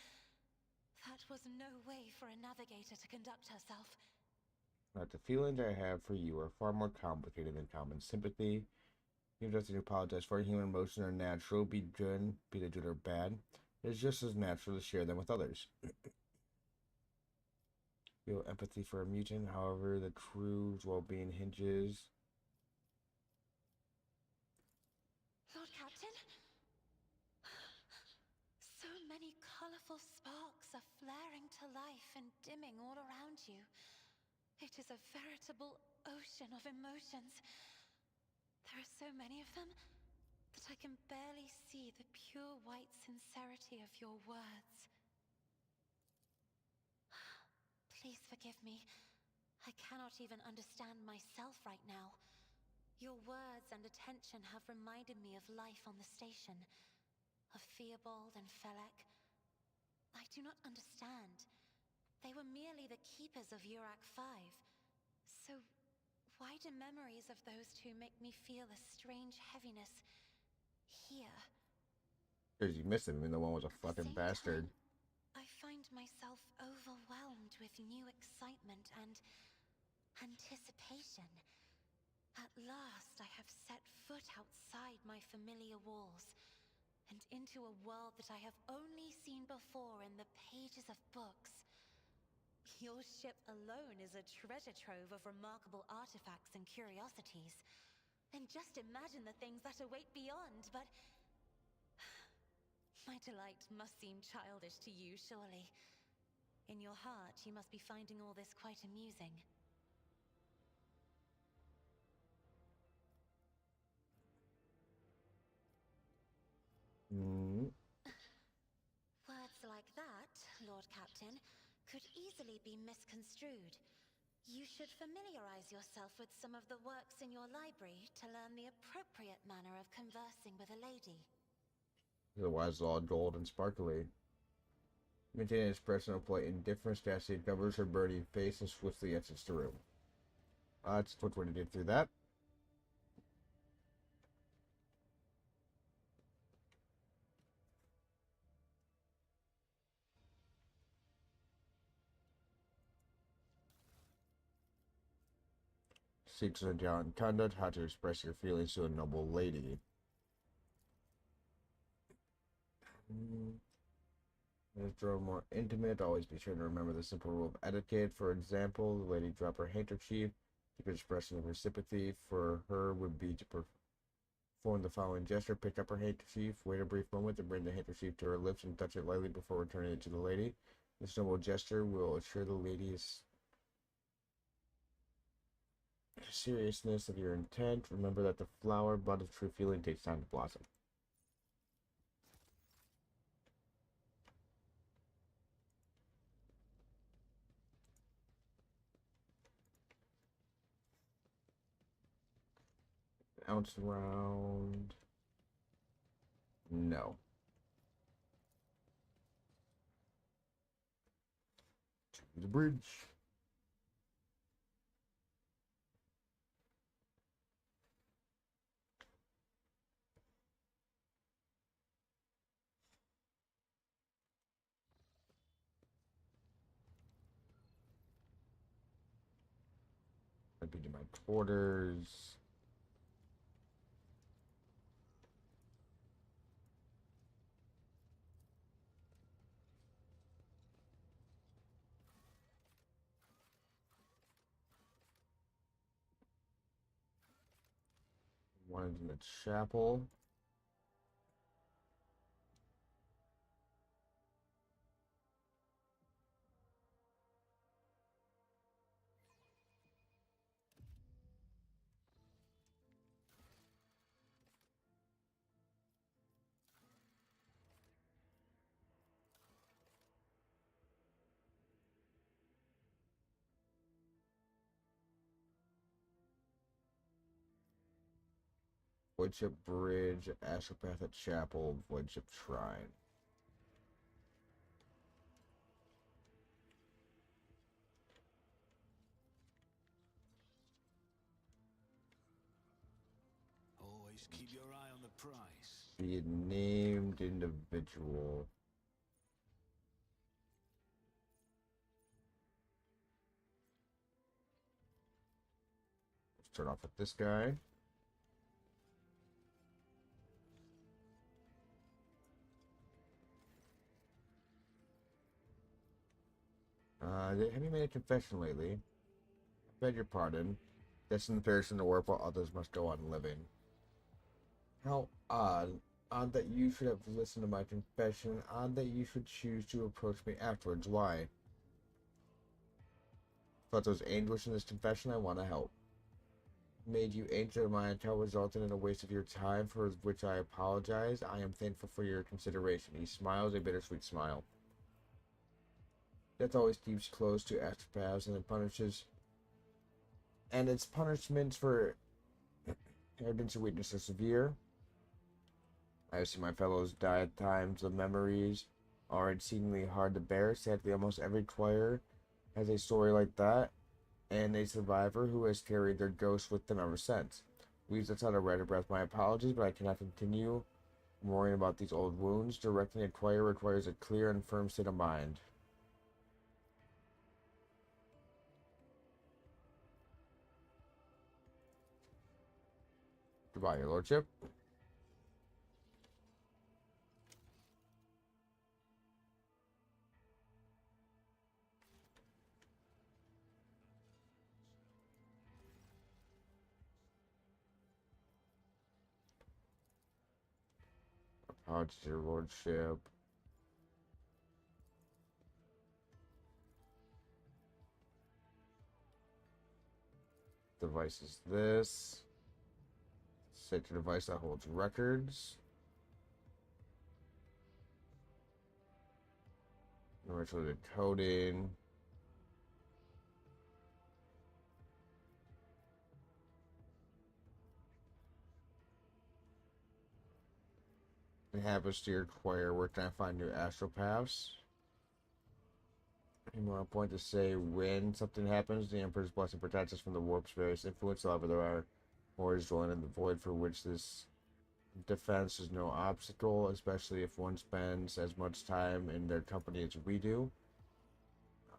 That was no way for a navigator to conduct herself. But the feelings I have for you are far more complicated than common sympathy. You don't have to apologize for. Human emotions are natural, be they good or bad. It is just as natural to share them with others. Feel empathy for a mutant, however, the crew's well-being hinges. Lord Captain? So many colorful sparks are flaring to life and dimming all around you. It is a veritable ocean of emotions. There are so many of them that I can barely see the pure white sincerity of your words. Please forgive me. I cannot even understand myself right now. Your words and attention have reminded me of life on the station, of Theobald and Felek. I do not understand. They were merely the keepers of Urak 5. So, why do memories of those two make me feel a strange heaviness here? Because you missed him, even though one was a fucking bastard. I find myself overwhelmed with new excitement and anticipation. At last, I have set foot outside my familiar walls and into a world that I have only seen before in the pages of books. Your ship alone is a treasure trove of remarkable artifacts and curiosities. And just imagine the things that await beyond, but... My delight must seem childish to you, surely. In your heart, you must be finding all this quite amusing. Words like that, Lord Captain, could easily be misconstrued. You should familiarize yourself with some of the works in your library to learn the appropriate manner of conversing with a lady. Otherwise, all gold and sparkly. Maintaining his expression of polite indifference, Cassie covers her burning face and swiftly exits the room. It's a quick way to get through that. Seeks a gallant conduct, how to express your feelings to a noble lady. As draw more intimate, always be sure to remember the simple rule of etiquette. For example, the lady drop her handkerchief. The expression of her sympathy for her would be to perform the following gesture: pick up her handkerchief, wait a brief moment, and bring the handkerchief to her lips and touch it lightly before returning it to the lady. This noble gesture will assure the lady's seriousness of your intent. Remember that the flower bud of true feeling takes time to blossom. Ounce round. No. To the bridge. I'd be to my quarters. One's in the chapel. Voidship Bridge, Astropath at Chapel, Voidship Shrine. Always keep your eye on the prize. Be a named individual. Let's start off with this guy. Have you made a confession lately? I beg your pardon. Destined to perish in the warp while others must go on living. How odd. Odd that you should have listened to my confession. Odd that you should choose to approach me afterwards. Why? Thought there was anguish in this confession. I want to help. Made you angel of my intel resulted in a waste of your time, for which I apologize. I am thankful for your consideration. He smiles a bittersweet smile. Death always keeps close to astropaths and it punishes. And its punishments for arrogance and weakness are severe. I have seen my fellows die at times of memories are exceedingly hard to bear. Sadly, almost every choir has a story like that, and a survivor who has carried their ghost with them ever since. Leaves outside a red breath. My apologies, but I cannot continue worrying about these old wounds. Directing a choir requires a clear and firm state of mind. Goodbye, your lordship. Apologies, your lordship. Device is this. Sacred device that holds records. Ritual decoding. Have a steered choir. Where can I find new astropaths? Any more point to say when something happens, the Emperor's blessing protects us from the warp's various influence. However, there are horrors dwelling in the void for which this defense is no obstacle, especially if one spends as much time in their company as we do.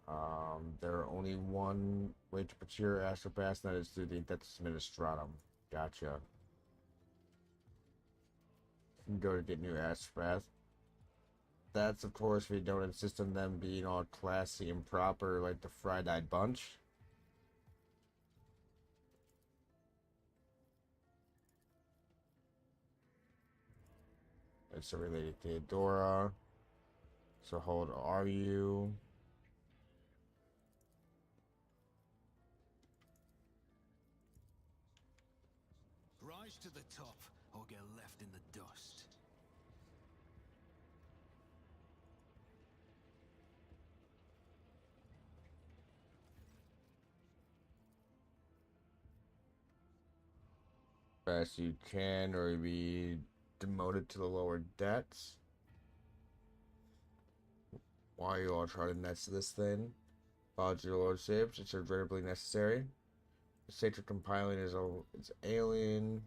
There are only one way to procure astropaths, and that is through the Indexus Ministratum. Gotcha. You can go to get new astropaths. That's, of course, if you don't insist on them being all classy and proper like the Fried-Eyed Bunch. It's a related Theodora. So hold, are you? Rise to the top, or get left in the dust. Best you can, or be demoted to the lower debts. Why are you all trying to nest this thing? Apology, your lordships, it's regrettably necessary. The sacred compiling is it's alien.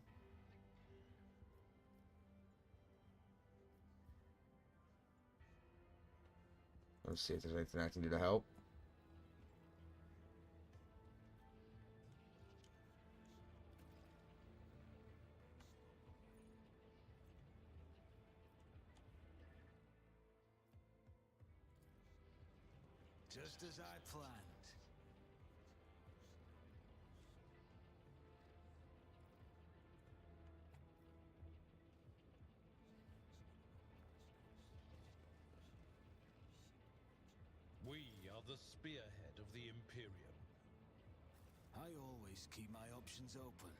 Let's see if there's anything I can do to help. Just as I planned. We are the spearhead of the Imperium. I always keep my options open.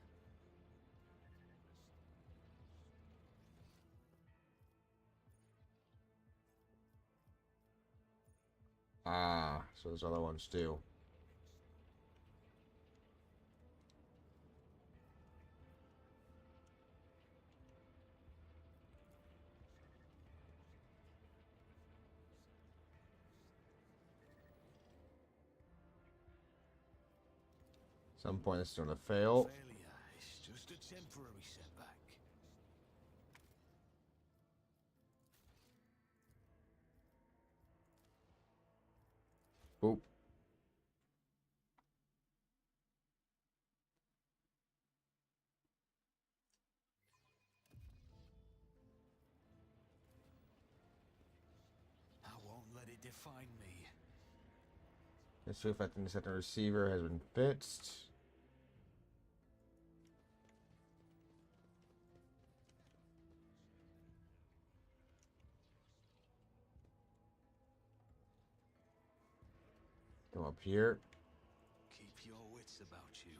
Ah, so there's other ones too. Some point it's going to fail. Failure is just a temporary setback. Boop. I won't let it define me. This two affecting the second receiver has been fixed. Come up here. Keep your wits about you.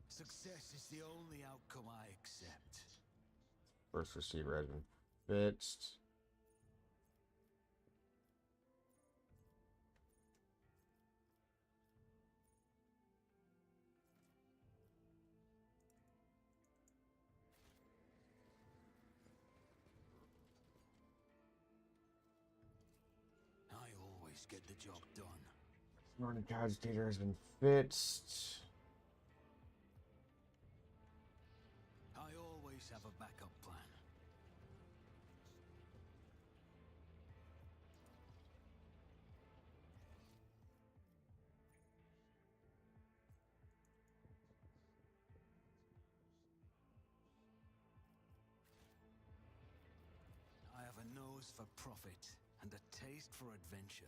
Success is the only outcome I accept. First receiver has been fixed. I always get the job done. Northern Cogitator has been fixed. I always have a backup plan. I have a nose for profit and a taste for adventure.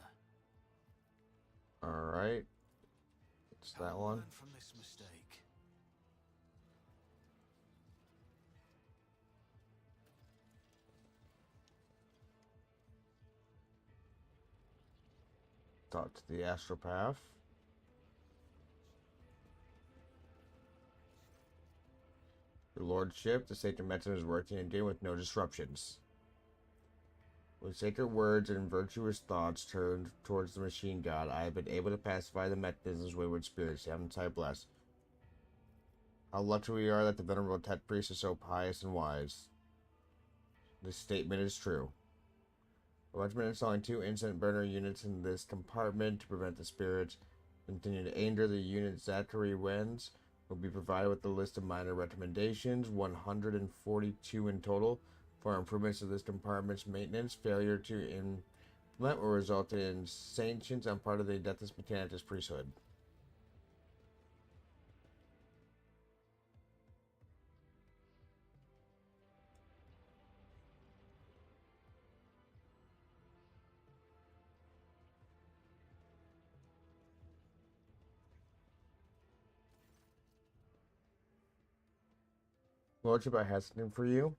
Alright. It's that I'll one. learn from this mistake. Talk to the Astropath. Your lordship, the sacred mechanism is working again with no disruptions. With sacred words and virtuous thoughts turned towards the machine god, I have been able to pacify the mechanism's wayward spirits. Yamatai bless. How lucky we are that the venerable Tet priest is so pious and wise. This statement is true. The regiment installing 2 incense burner units in this compartment to prevent the spirits continue to anger the unit. Zachary Wenz will be provided with a list of minor recommendations, 142 in total, for improvements to this compartment's maintenance. Failure to implement will result in sanctions on part of the Adeptus Mechanicus priesthood. Lordship, I have something for you.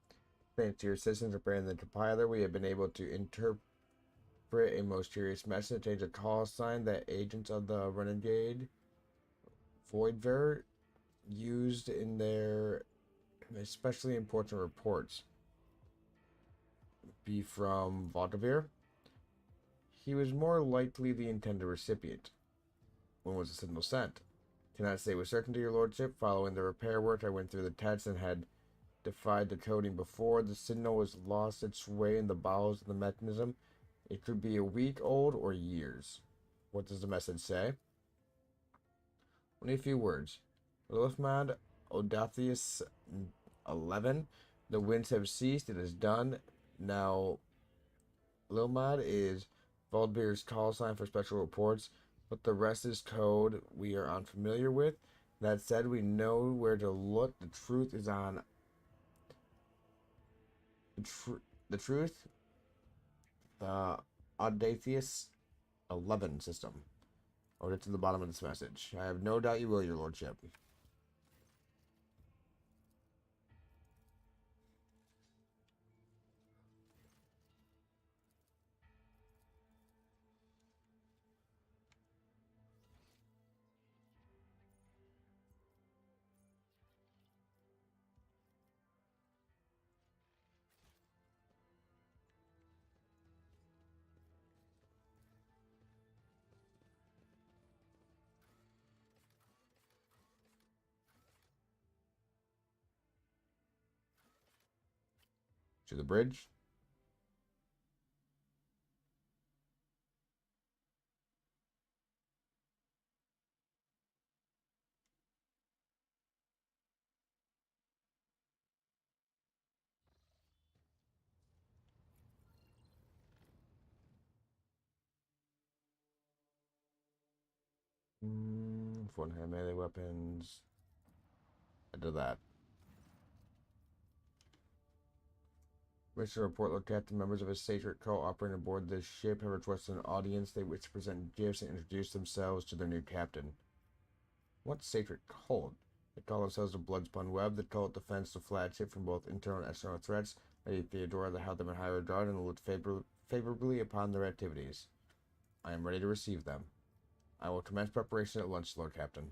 Thanks to your assistance preparing the compiler, we have been able to For a mysterious message contains a call sign that agents of the renegade Voidver used in their especially important reports. Be from Valdevir. He was more likely the intended recipient. When was the signal sent? Cannot say with certainty, your lordship. Following the repair work, I went through the tests and had defied the coding before the signal was lost its way in the bowels of the mechanism. It could be a week old or years. What does the message say? Only a few words. Lilithmad, Odathius 11. The winds have ceased. It is done. Now, Lilmad is Valdbeer's call sign for special reports, but the rest is code we are unfamiliar with. That said, we know where to look. The truth is on the Audacious 11 system. I'll get to the bottom of this message. I have no doubt you will, your lordship. To the bridge. One-hand melee weapons. I did that. Mission report: Lord Captain, members of a sacred cult operating aboard this ship have requested an audience. They wish to present gifts and introduce themselves to their new captain. What sacred cult? They call themselves the Bloodspun Web. The cult defends the flagship from both internal and external threats. Lady Theodora held them in high regard and looked favorably upon their activities. I am ready to receive them. I will commence preparation at lunch, Lord Captain.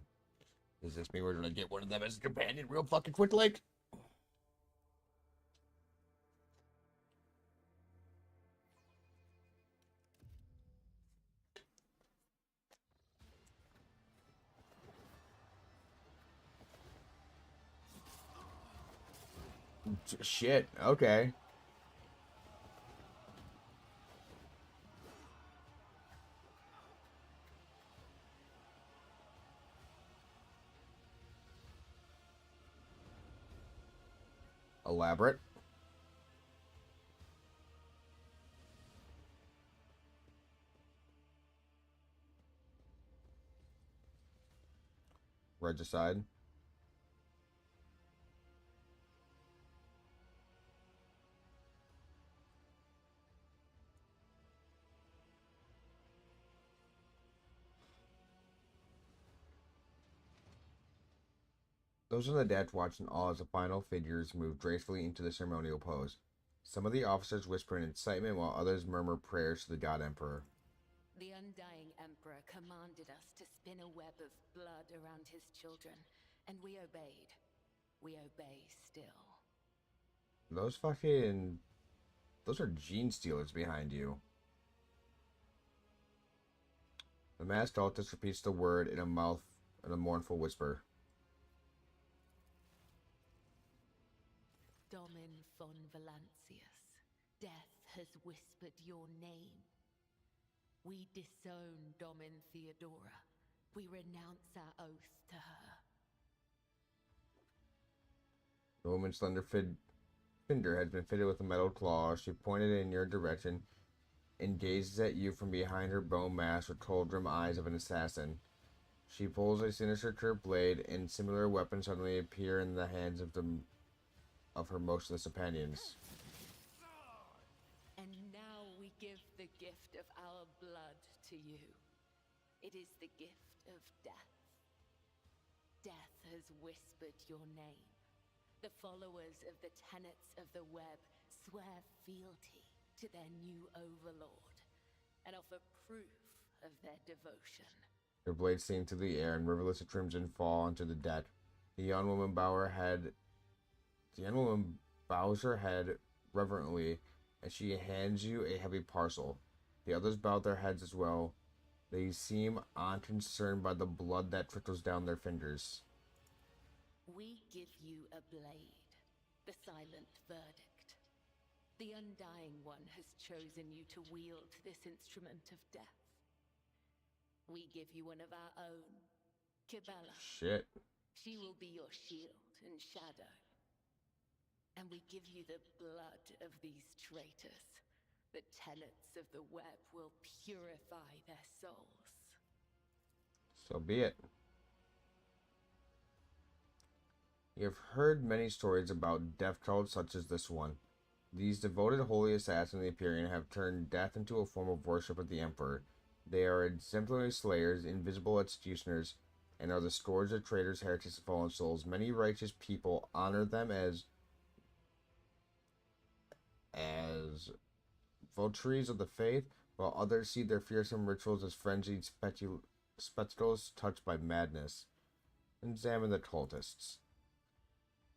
Does this mean we're going to get one of them as a companion real fucking quickly? Shit, okay. Elaborate. Regicide. Those on the deck watched in awe as the final figures moved gracefully into the ceremonial pose. Some of the officers whisper in excitement while others murmur prayers to the God Emperor. The Undying Emperor commanded us to spin a web of blood around his children, and we obeyed. We obey still. Those are gene stealers behind you. The masked cultist repeats the word in a mournful whisper. Domin von Valancius, death has whispered your name. We disown Domin Theodora. We renounce our oath to her. The woman's slender finger has been fitted with a metal claw. She pointed in your direction and gazes at you from behind her bone mask with cold, grim eyes of an assassin. She pulls a sinister curved blade, and similar weapons suddenly appear in the hands of her motionless companions. And now we give the gift of our blood to you. It is the gift of death. Death has whispered your name. The followers of the tenets of the web swear fealty to their new overlord. and offer proof of their devotion. Their blades sing through the air, and riverlets of crimson fall onto the dead. The young woman bows her head reverently, and she hands you a heavy parcel. The others bow their heads as well. They seem unconcerned by the blood that trickles down their fingers. We give you a blade, the silent verdict. The Undying One has chosen you to wield this instrument of death. We give you one of our own, Kibella. Shit. She will be your shield and shadow. And we give you the blood of these traitors. The tenets of the web will purify their souls. So be it. You have heard many stories about death cults such as this one. These devoted holy assassins of the Empyrean have turned death into a form of worship of the Emperor. They are exemplary slayers, invisible executioners, and are the scourge of traitors, heretics, and fallen souls. Many righteous people honor them as votaries of the faith, while others see their fearsome rituals as frenzied spectacles touched by madness. Examine the cultists.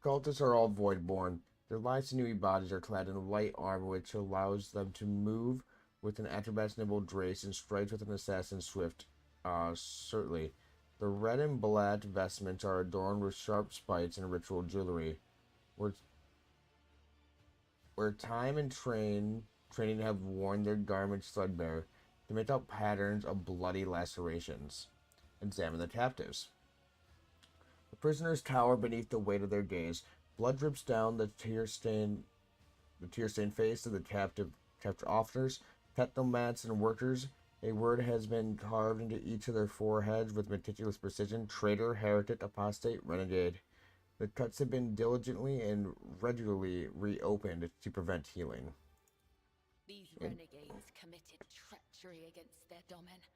Cultists are all voidborn. Their lithe, sinewy bodies are clad in light armor, which allows them to move with an acrobat's nimble grace and strikes with an assassin's swift certainly. The red and black vestments are adorned with sharp spikes and ritual jewelry. Where time and training have worn their garments threadbare, to make out patterns of bloody lacerations. Examine the captives. The prisoners cower beneath the weight of their gaze. Blood drips down the tear-stained face of the captive officers, technomats, and workers. A word has been carved into each of their foreheads with meticulous precision: traitor, heretic, apostate, renegade. The cuts have been diligently and regularly reopened to prevent healing. These renegades committed treachery against their domain.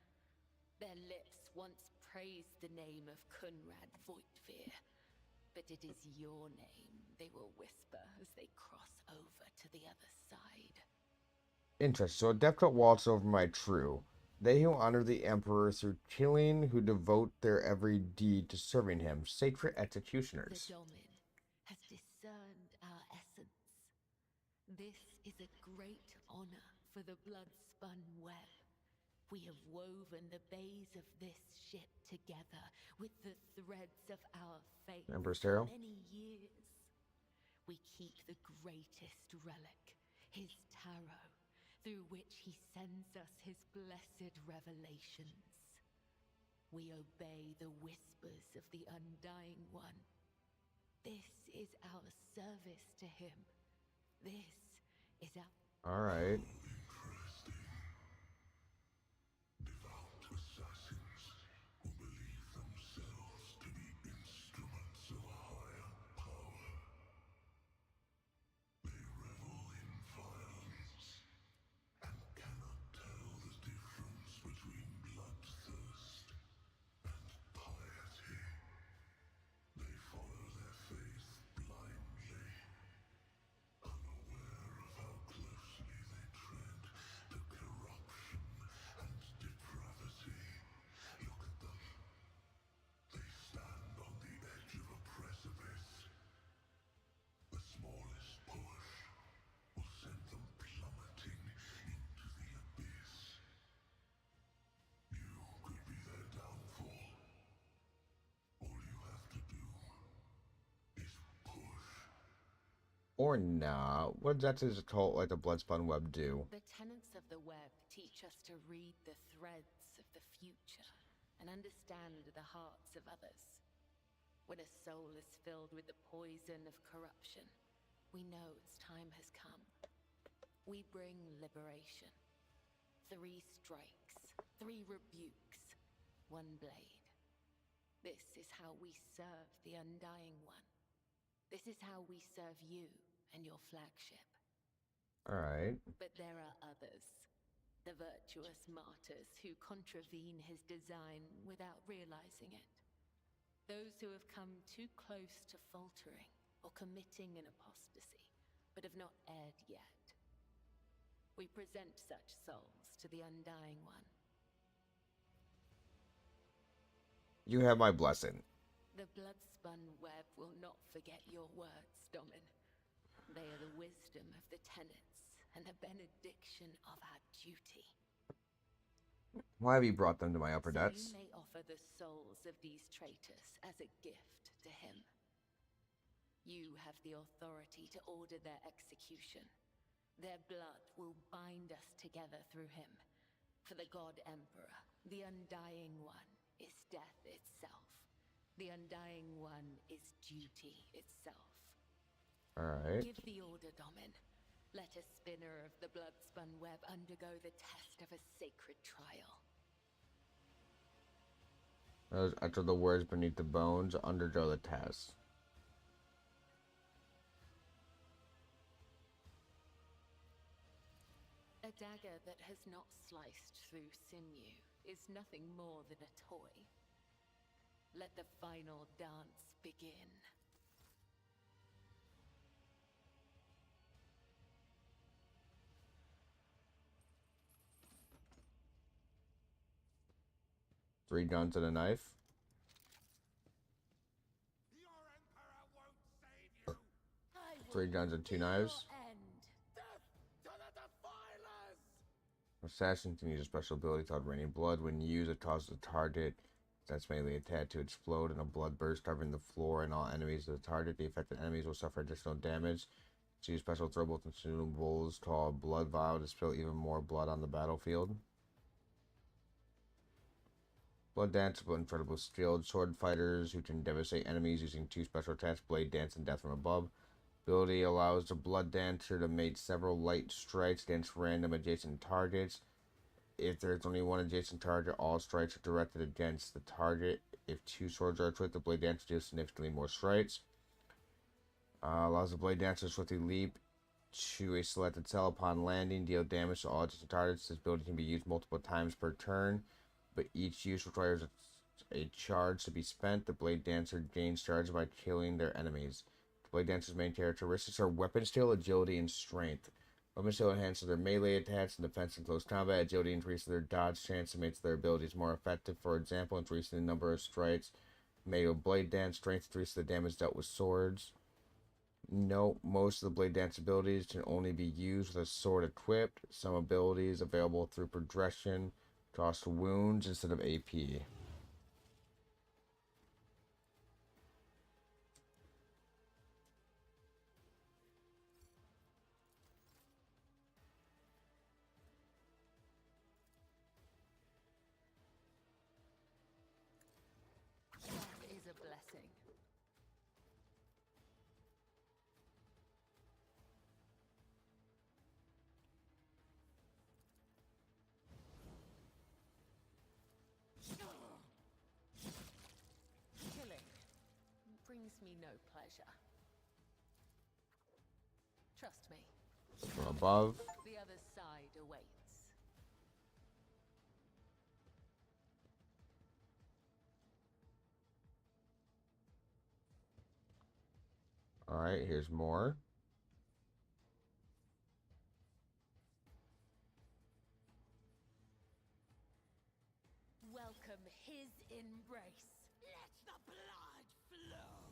Their lips once praised the name of Kunrad Voigtveer, but it is your name they will whisper as they cross over to the other side. Interesting. So a death cult walks over my true. They who honor the Emperor through killing, who devote their every deed to serving him, sacred executioners. The Domin has discerned our essence. This is a great honor for the blood-spun web. We have woven the bays of this ship together with the threads of our faith Emperor's for Tarot. many years. We keep the greatest relic, his tarot, through which he sends us his blessed revelations. We obey the whispers of the Undying One. This is our service to him. This is our... All right. Devout assassins who believe themselves to be instruments of a higher power. They revel in violence and cannot tell the difference between bloodthirst and piety. They follow their faith blindly, unaware of how closely they tread to corruption and depravity. Look at them. They stand on the edge of a precipice. The smallest push will send them plummeting into the abyss. You could be their downfall. All you have to do is push. Or not. What exactly does a cult like the Bloodspun Web do? The tenets of the web teach us to read the threads of the future and understand the hearts of others. When a soul is filled with the poison of corruption, we know its time has come. We bring liberation. 3 strikes, 3 rebukes, 1 blade. This is how we serve the Undying One. This is how we serve you and your flagship. Alright. But there are others. The virtuous martyrs who contravene his design without realizing it. Those who have come too close to faltering or committing an apostasy, but have not erred yet. We present such souls to the Undying One. You have my blessing. The blood-spun web will not forget your words, Domin. They are the wisdom of the tenets and the benediction of our duty. Why have you brought them to my upper So decks? you may offer the souls of these traitors as a gift to him. You have the authority to order their execution. Their blood will bind us together through him. For the God Emperor, the Undying One is death itself. The Undying One is duty itself. Alright. Give the order, Domin. Let a spinner of the blood-spun web undergo the test of a sacred trial. After the words beneath the bones, undergo the test. A dagger that has not sliced through sinew is nothing more than a toy. Let the final dance begin. Three guns and a knife. Your emperor won't save you. I will Three guns and two be your knives. end. Death to the defilers! Assassin can use a special ability called Raining Blood. When used, it causes the target that's melee attack to explode in a blood burst covering the floor and all enemies of the target. The affected enemies will suffer additional damage. To use special throwable consumables called Blood Vial to spill even more blood on the battlefield. Blood Dance will incredible skilled sword fighters who can devastate enemies using two special attacks, Blade Dance and Death from Above. Ability allows the Blood Dancer to make several light strikes against random adjacent targets. If there's only one adjacent target, all strikes are directed against the target. If two swords are equipped, the Blade Dancer deals significantly more strikes. Allows the Blade Dancer to swiftly leap to a selected cell upon landing, deal damage to all adjacent targets. This ability can be used multiple times per turn, but each use requires a charge to be spent. The Blade Dancer gains charge by killing their enemies. The Blade Dancer's main characteristics are weapon skill, agility, and strength. Weapon skill enhances their melee attacks and defense in close combat. Agility increases their dodge chance and makes their abilities more effective. For example, increasing the number of strikes made with Blade Dance. Strength increases the damage dealt with swords. Note, most of the Blade Dance abilities can only be used with a sword equipped. Some abilities available through progression cost wounds instead of AP. Death is a blessing. Killing brings me no pleasure. Trust me, From above. the other side awaits. Alright, here's more. Welcome his embrace. Let the blood flow.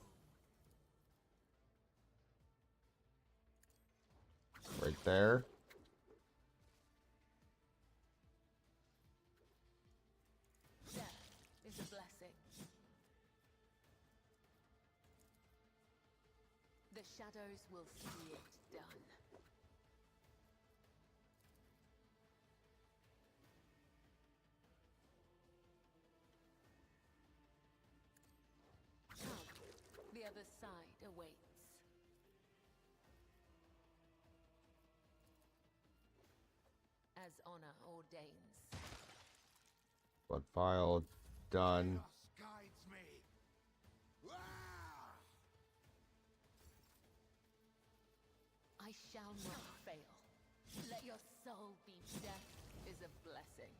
Right there. Death is a blessing. The shadows will see it done. Come, the other side awaits. As honor ordains. Blood Vial done. Chaos guides me. Ah! I shall not fail. Let your soul be death is a blessing.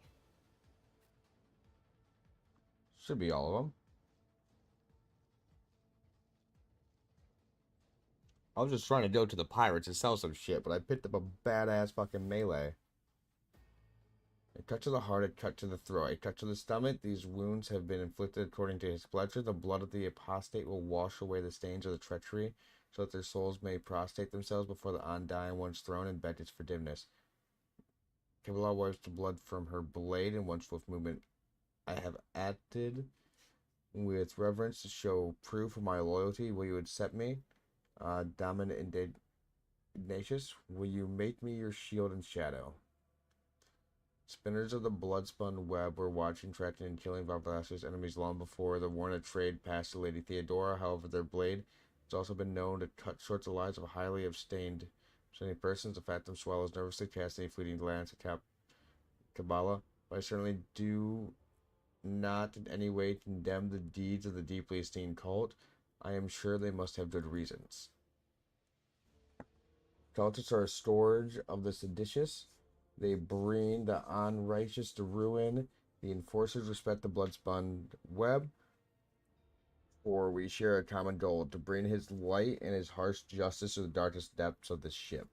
Should be all of them. I was just trying to go to the pirates and sell some shit, but I picked up a badass fucking melee. A cut to the heart, a cut to the throat, a cut to the stomach. These wounds have been inflicted according to his pleasure. The blood of the apostate will wash away the stains of the treachery, so that their souls may prostrate themselves before the undying one's throne and beg its forgiveness. Kabbalah wipes the blood from her blade in one swift movement. I have acted with reverence to show proof of my loyalty. Will you accept me? Daman Ignatius, will you make me your shield and shadow? Spinners of the blood-spun web were watching, tracking, and killing Von Velasquez's enemies long before the Warner trade passed to Lady Theodora. However, their blade has also been known to cut short the lives of highly abstained persons. The Phantom swallows nervously, casting a fleeting glance at Kabbalah. But I certainly do not in any way condemn the deeds of the deeply esteemed cult. I am sure they must have good reasons. Cultists are a scourge of the seditious. They bring the unrighteous to ruin. The enforcers respect the blood-spun web. For we share a common goal, to bring his light and his harsh justice to the darkest depths of the ship.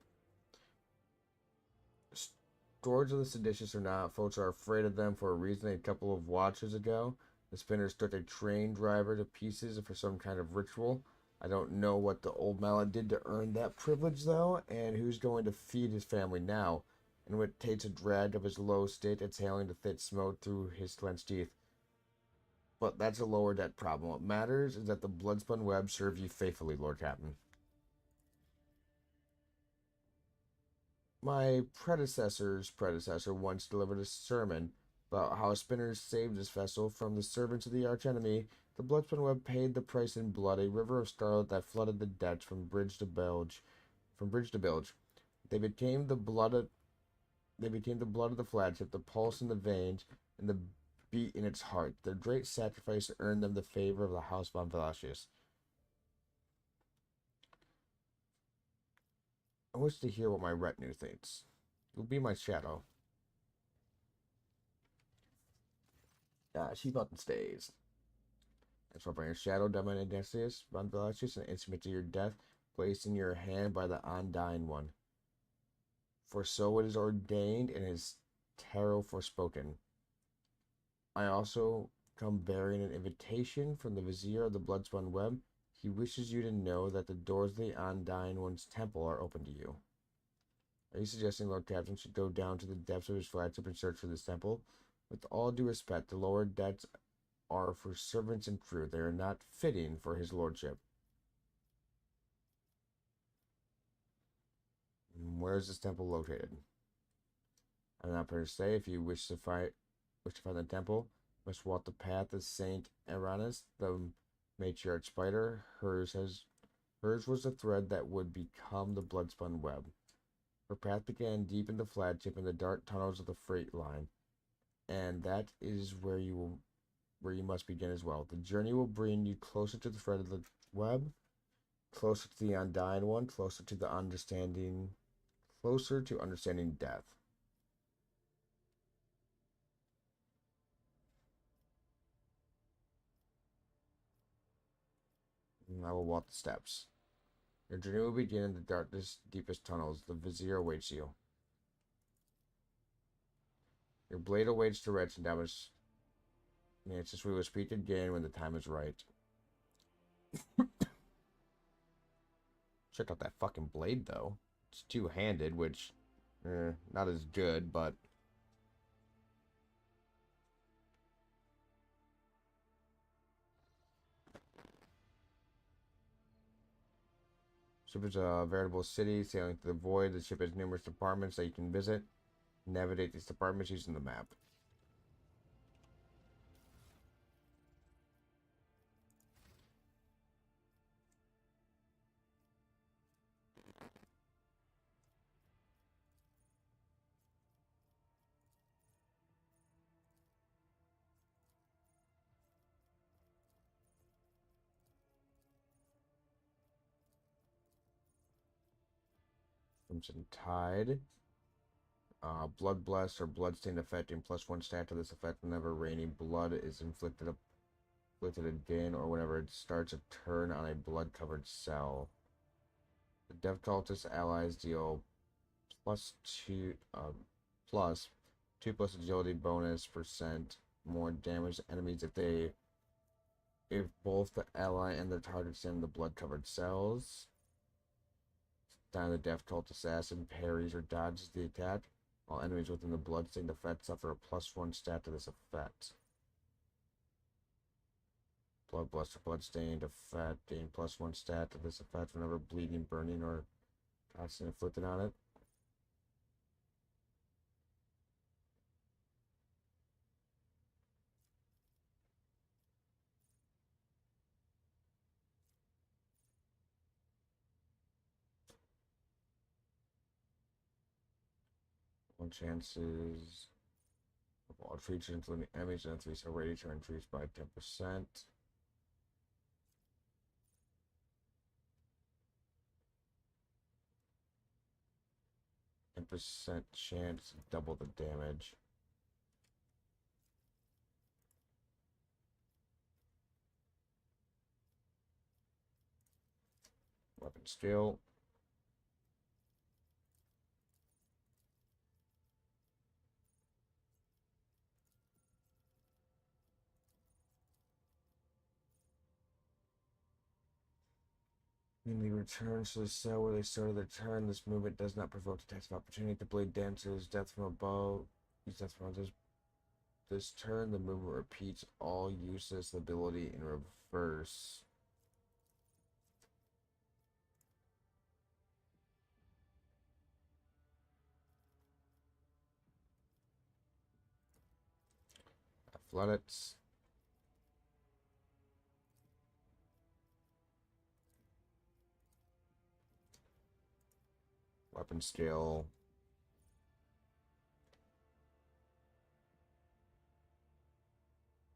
Scourge of the seditious or not, folks are afraid of them for a reason. A couple of watches ago, the spinners took a train driver to pieces for some kind of ritual. I don't know what the old mallet did to earn that privilege, though, and who's going to feed his family now? And what takes a drag of his low state, exhaling the thick smoke through his clenched teeth. But that's a lower debt problem. What matters is that the bloodspun web serve you faithfully, Lord Captain. My predecessor's predecessor once delivered a sermon about how spinners saved this vessel from the servants of the archenemy. The bloodspun web paid the price in blood, a river of scarlet that flooded the depths from bridge to bilge. They became the blood of the flagship, the pulse in the veins, and the beat in its heart. Their great sacrifice earned them the favor of the House Von Velasquez. I wish to hear what my retinue thinks. You'll be my shadow. She fucking stays. That's why bring your shadow, Daman Ignatius, Von Velasquez, and instrument to your death, placed in your hand by the undying one. For so it is ordained and his tarot forspoken. I also come bearing an invitation from the Vizier of the Bloodspun Web. He wishes you to know that the doors of the Undying One's temple are open to you. Are you suggesting Lord Captain should go down to the depths of his flagship and search for this temple? With all due respect, the lower depths are for servants and crew. They are not fitting for his lordship. Where is this temple located? I'm not per se. If you wish to find the temple, you must walk the path of Saint Eranis, the matriarch spider. Hers was the thread that would become the bloodspun web. Her path began deep in the flagship in the dark tunnels of the freight line, and that is where you must begin as well. The journey will bring you closer to the thread of the web, closer to the Undying One, closer to understanding death. And I will walk the steps. Your journey will begin in the darkest, deepest tunnels. The Vizier awaits you. Your blade awaits direction, Damas. Yes, we will speak again when the time is right. Check out that fucking blade, though. It's two-handed, which, not as good, but... Ship is a veritable city sailing through the void. The ship has numerous departments that you can visit. Navigate these departments using the map. Crimson Tide. Blood Blessed or Bloodstained affecting +1 stat to this effect whenever raining blood is inflicted again or whenever it starts a turn on a blood-covered cell. The Death Cultist allies deal plus 2 plus agility bonus percent more damage to enemies if both the ally and the target stand in the blood covered cells. Time the Death Cult Assassin parries or dodges the attack. All enemies within the bloodstained effect suffer a +1 stat to this effect. Bloodstained effect gain +1 stat to this effect whenever bleeding, burning, or toxin inflicted on it. One chances of all creatures, including enemies and 3-star radius, are increased by 10%. Percent chance to double the damage. Weapon skill. When they return to the cell where they started their turn, this movement does not provoke attacks of opportunity. The blade dances death from above. This turn, the movement repeats all useless ability in reverse. Athletics. Weapon skill.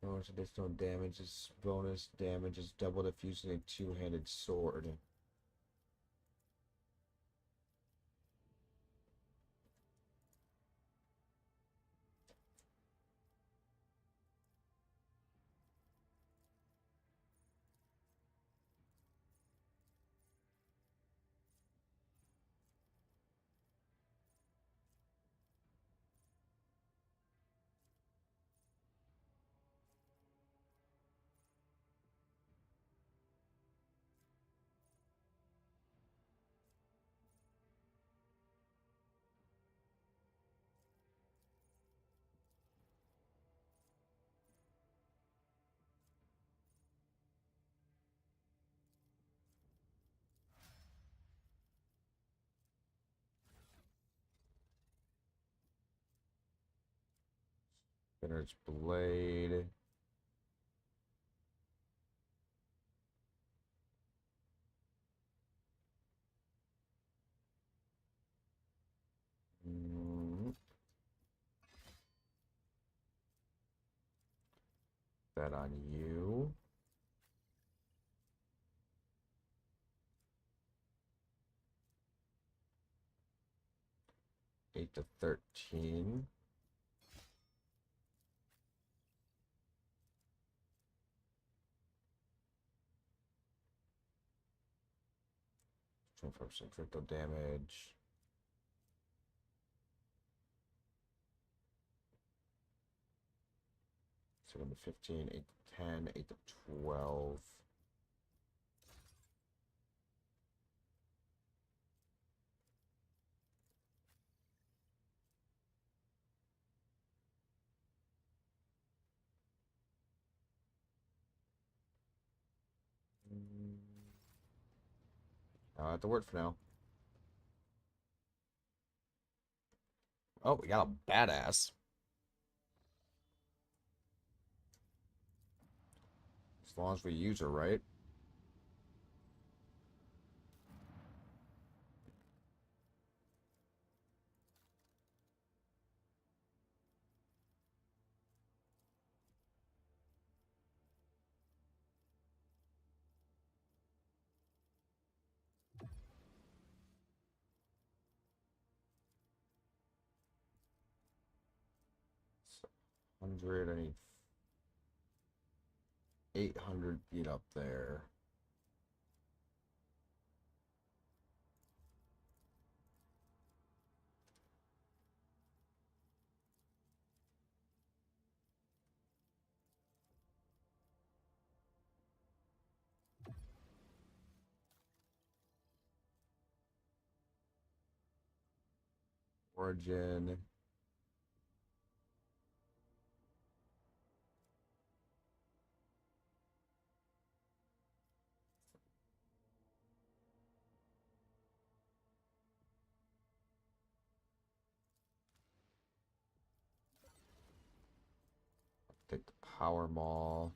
Bonus additional damage is bonus damage is doubled if using a two-handed sword. Spinner's blade. That on you. Eight to 13. Some critical damage. 7 to 15, 8 to 10, 8 to 12. At the word for now. Oh, we got a badass. As long as we use her right. So, 100, I need 800 feet up there. origin. Take the power maul.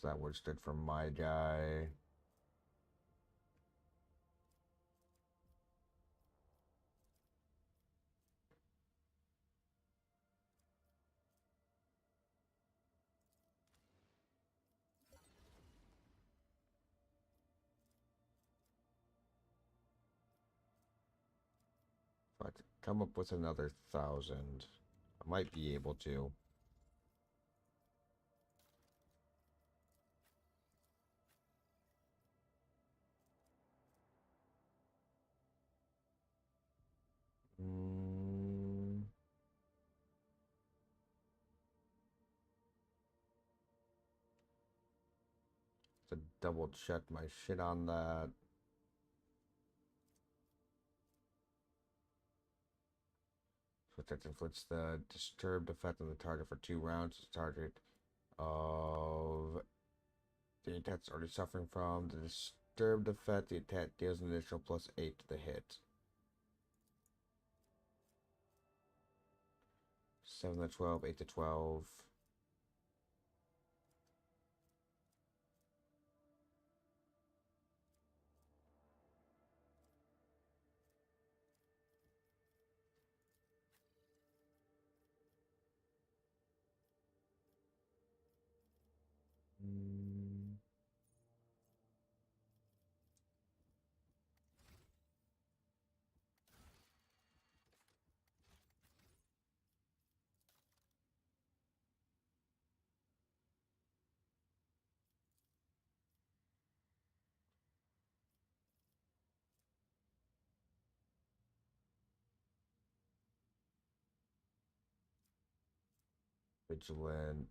So that would stood for my guy. If I could come up with another 1,000, I might be able to. Mm. To double check my shit on that. Protect inflicts the disturbed effect on the target for 2 rounds. The target of the attack's already suffering from the disturbed effect. The attack deals an additional +8 to the hit. 7 to 12, 8 to 12. Mm. Vigilant.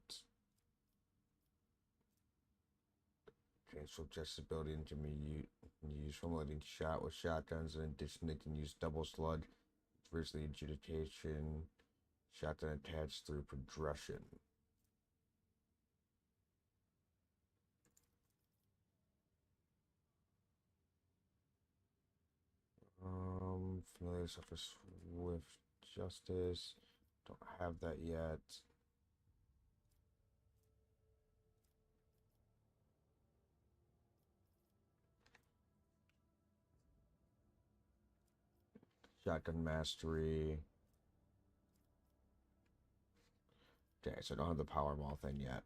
Transfer adjustability and can be used from letting shot with shotguns. In addition, they can use double slug, adversely adjudication, shotgun attached through progression. Familiar suffer swift justice. Don't have that yet. Shotgun mastery. Okay, so I don't have the power maul thing yet.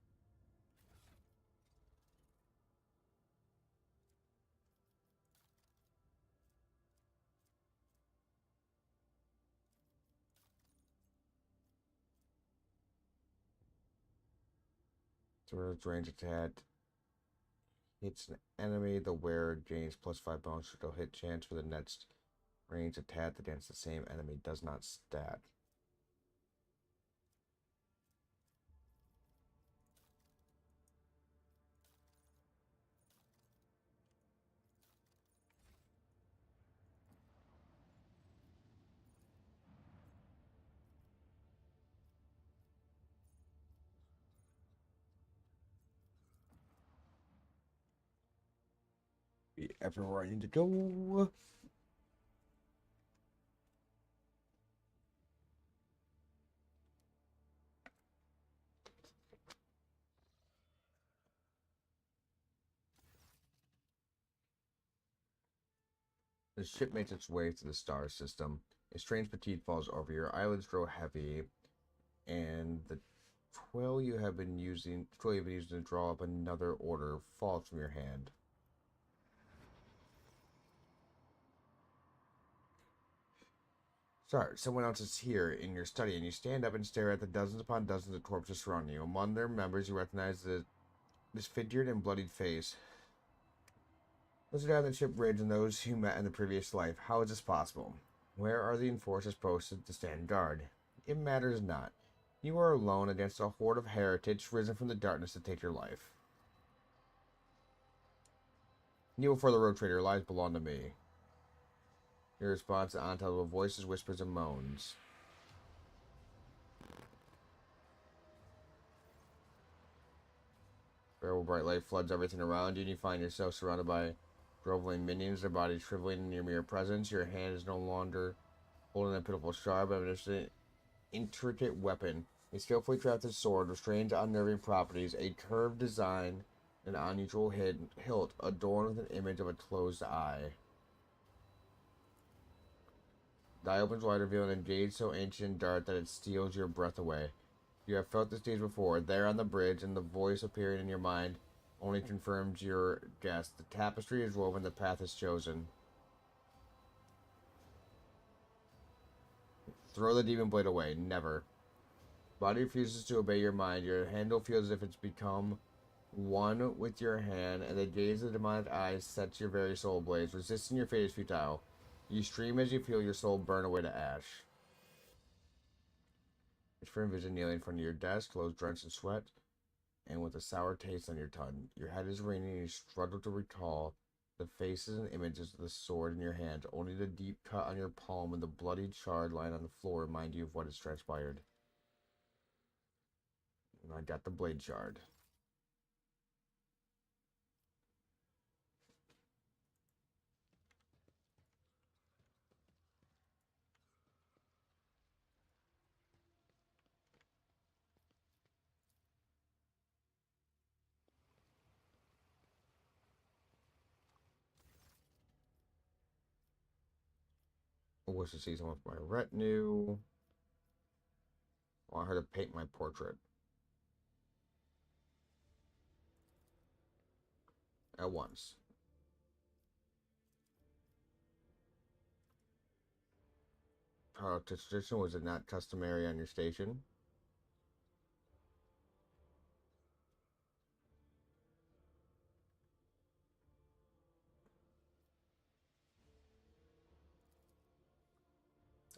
Through range attack. Hits an enemy, the wearer gains +5 bonus critical hit chance for the next range attack against the same enemy. Does not stat. Be everywhere I need to go. The ship makes its way through the star system. A strange fatigue falls over your eyelids, grow heavy, and the twill you have been using to draw up another order falls from your hand. Sorry, someone else is here in your study, and you stand up and stare at the dozens upon dozens of corpses surrounding you. Among their members, you recognize the disfigured and bloodied face. Those are down the ship bridge and those you met in the previous life. How is this possible? Where are the enforcers posted to stand guard? It matters not. You are alone against a horde of heretics risen from the darkness to take your life. Kneel before the road trader. Lives belong to me. Your response to unintelligible voices, whispers, and moans. Terrible bright light floods everything around you, and you find yourself surrounded by groveling minions, their bodies shriveling in your mere presence. Your hand is no longer holding a pitiful shard, but an intricate weapon. A skillfully crafted sword with strange, unnerving properties, a curved design, an unusual hilt adorned with an image of a closed eye. The eye opens wide, revealing a gaze so ancient and dark that it steals your breath away. You have felt this gaze before, there on the bridge, and the voice appearing in your mind only confirms your guess. The tapestry is woven, the path is chosen. Throw the demon blade away. Never. Body refuses to obey your mind. Your handle feels as if it's become one with your hand, and the gaze of the demonic eyes sets your very soul ablaze. Resisting your fate is futile. You scream as you feel your soul burn away to ash. It's for vision kneeling in front of your desk, clothes drenched in sweat, and with a sour taste on your tongue. Your head is raining, and you struggle to recall the faces and images of the sword in your hand. Only the deep cut on your palm and the bloody shard lying on the floor remind you of what has transpired. And I got the blade shard. I wish to see someone with my retinue. I want her to paint my portrait. At once. Tradition, was it not customary on your station?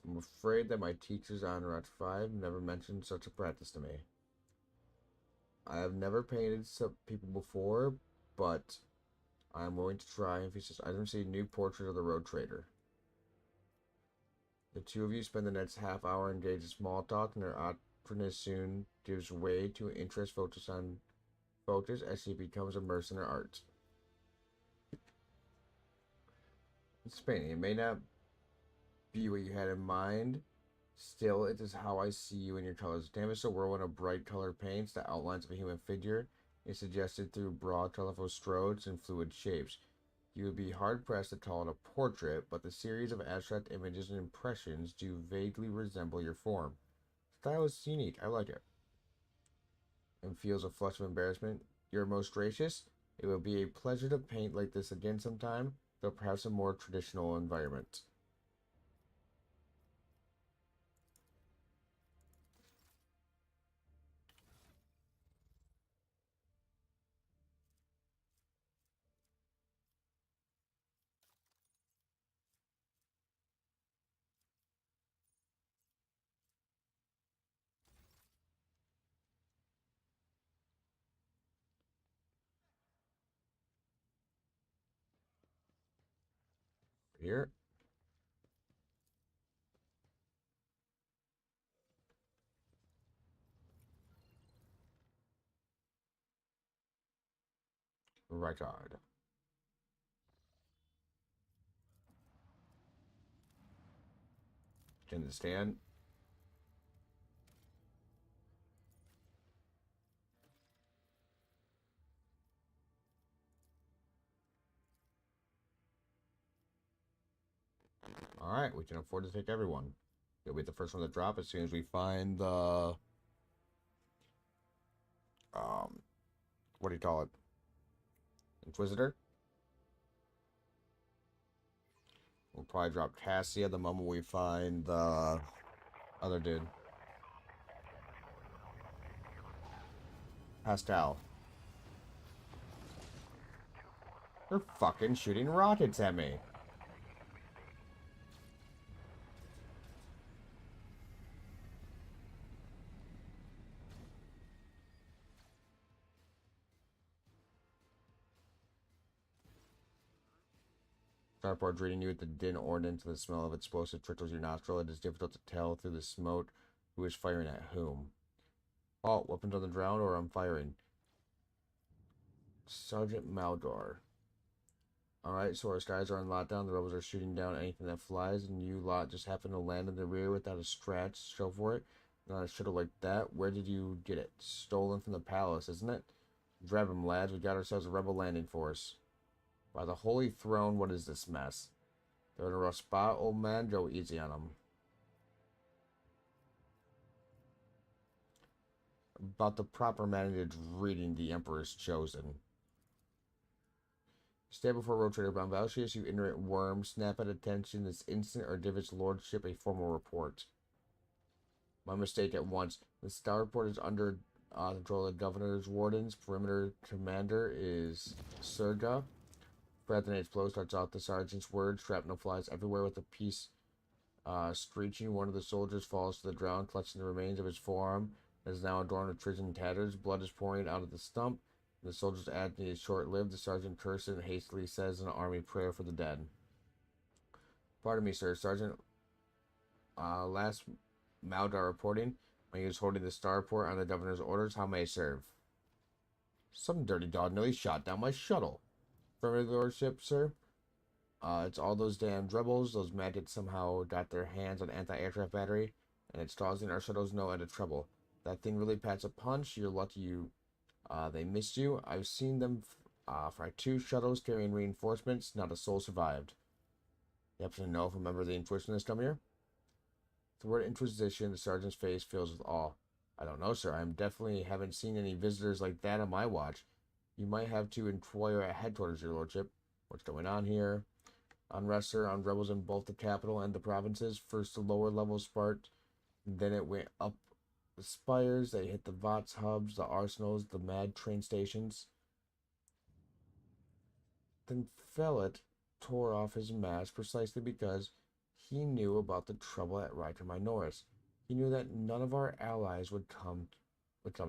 I'm afraid that my teachers on Route 5 never mentioned such a practice to me. I have never painted some people before, but I'm willing to try. If he says, I don't see a new portrait of the road trader. The two of you spend the next half hour engaged in small talk, and their awkwardness soon gives way to interest focus as she becomes immersed in her art. It's painting. It may not be what you had in mind. Still, it is how I see you in your colors. Canvas a whirlwind of bright colored paints, the outlines of a human figure is suggested through broad, colorful strokes and fluid shapes. You would be hard-pressed to call it a portrait, but the series of abstract images and impressions do vaguely resemble your form. Style is unique. I like it. And feels a flush of embarrassment. You're most gracious. It will be a pleasure to paint like this again sometime, though perhaps a more traditional environment. Here. Right on. Can the stand? Alright, we can afford to take everyone. You'll be the first one to drop as soon as we find the what do you call it? Inquisitor? We'll probably drop Cassia the moment we find the other dude. Pascal. They're fucking shooting rockets at me. Starport reading you with the din ordnance and the smell of explosive trickles your nostril. It is difficult to tell through the smoke who is firing at whom. Halt, weapons on the ground or I'm firing. Sergeant Maldor. Alright, so our skies are on lockdown. The rebels are shooting down anything that flies, and you lot just happen to land in the rear without a scratch. Show for it. Not a shuttle like that. Where did you get it? Stolen from the palace, isn't it? Grab him, lads. We got ourselves a rebel landing force. By the Holy Throne, what is this mess? They're in a rough spot, old man. Go easy on them. About the proper managed reading the Emperor's chosen. Stand before Road Trader Brown Valsius, you ignorant worm. Snap at attention this instant or give its lordship a formal report. My mistake at once. The starport is under control of the governor's wardens. Perimeter commander is Serga. Detonates blow starts out the sergeant's words. Shrapnel flies everywhere with a piece screeching. One of the soldiers falls to the ground, clutching the remains of his forearm. It is now adorned with trims and tatters. Blood is pouring out of the stump. The soldier's agony is short-lived. The sergeant curses and hastily says an army prayer for the dead. Pardon me, sir. Sergeant last Maldar reporting. When he was holding the starport on the governor's orders, how may I serve? Some dirty dog nearly shot down my shuttle. Affirmative, lordship, sir. It's all those damned rebels. Those maggots somehow got their hands on anti-aircraft battery, and it's causing our shuttles no end of trouble. That thing really packs a punch. You're lucky they missed you. I've seen them fry 2 shuttles carrying reinforcements. Not a soul survived. You happen to know if a member of the Inquisition has come here? The word Inquisition, the sergeant's face fills with awe. I don't know, sir. I definitely haven't seen any visitors like that on my watch. You might have to inquire at headquarters, your lordship. What's going on here? Unrest, sir, on rebels in both the capital and the provinces. First the lower level sparked, then it went up the spires. They hit the VOTS hubs, the arsenals, the mad train stations. Then Fellet tore off his mask precisely because he knew about the trouble at Riker Minoris. He knew that none of our allies would come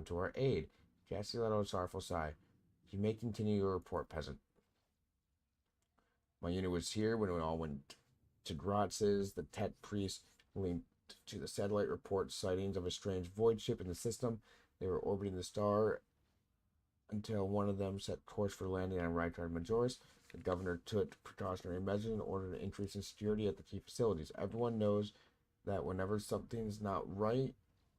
to our aid. Cassie let out a sorrowful sigh. You may continue your report, peasant. My unit was here when it all went to Gratz's. The Tet priest linked to the satellite report sightings of a strange void ship in the system. They were orbiting the star until one of them set course for landing on Rykard Majoris. The governor took precautionary measures in order to increase in security at the key facilities. Everyone knows that whenever something's not right,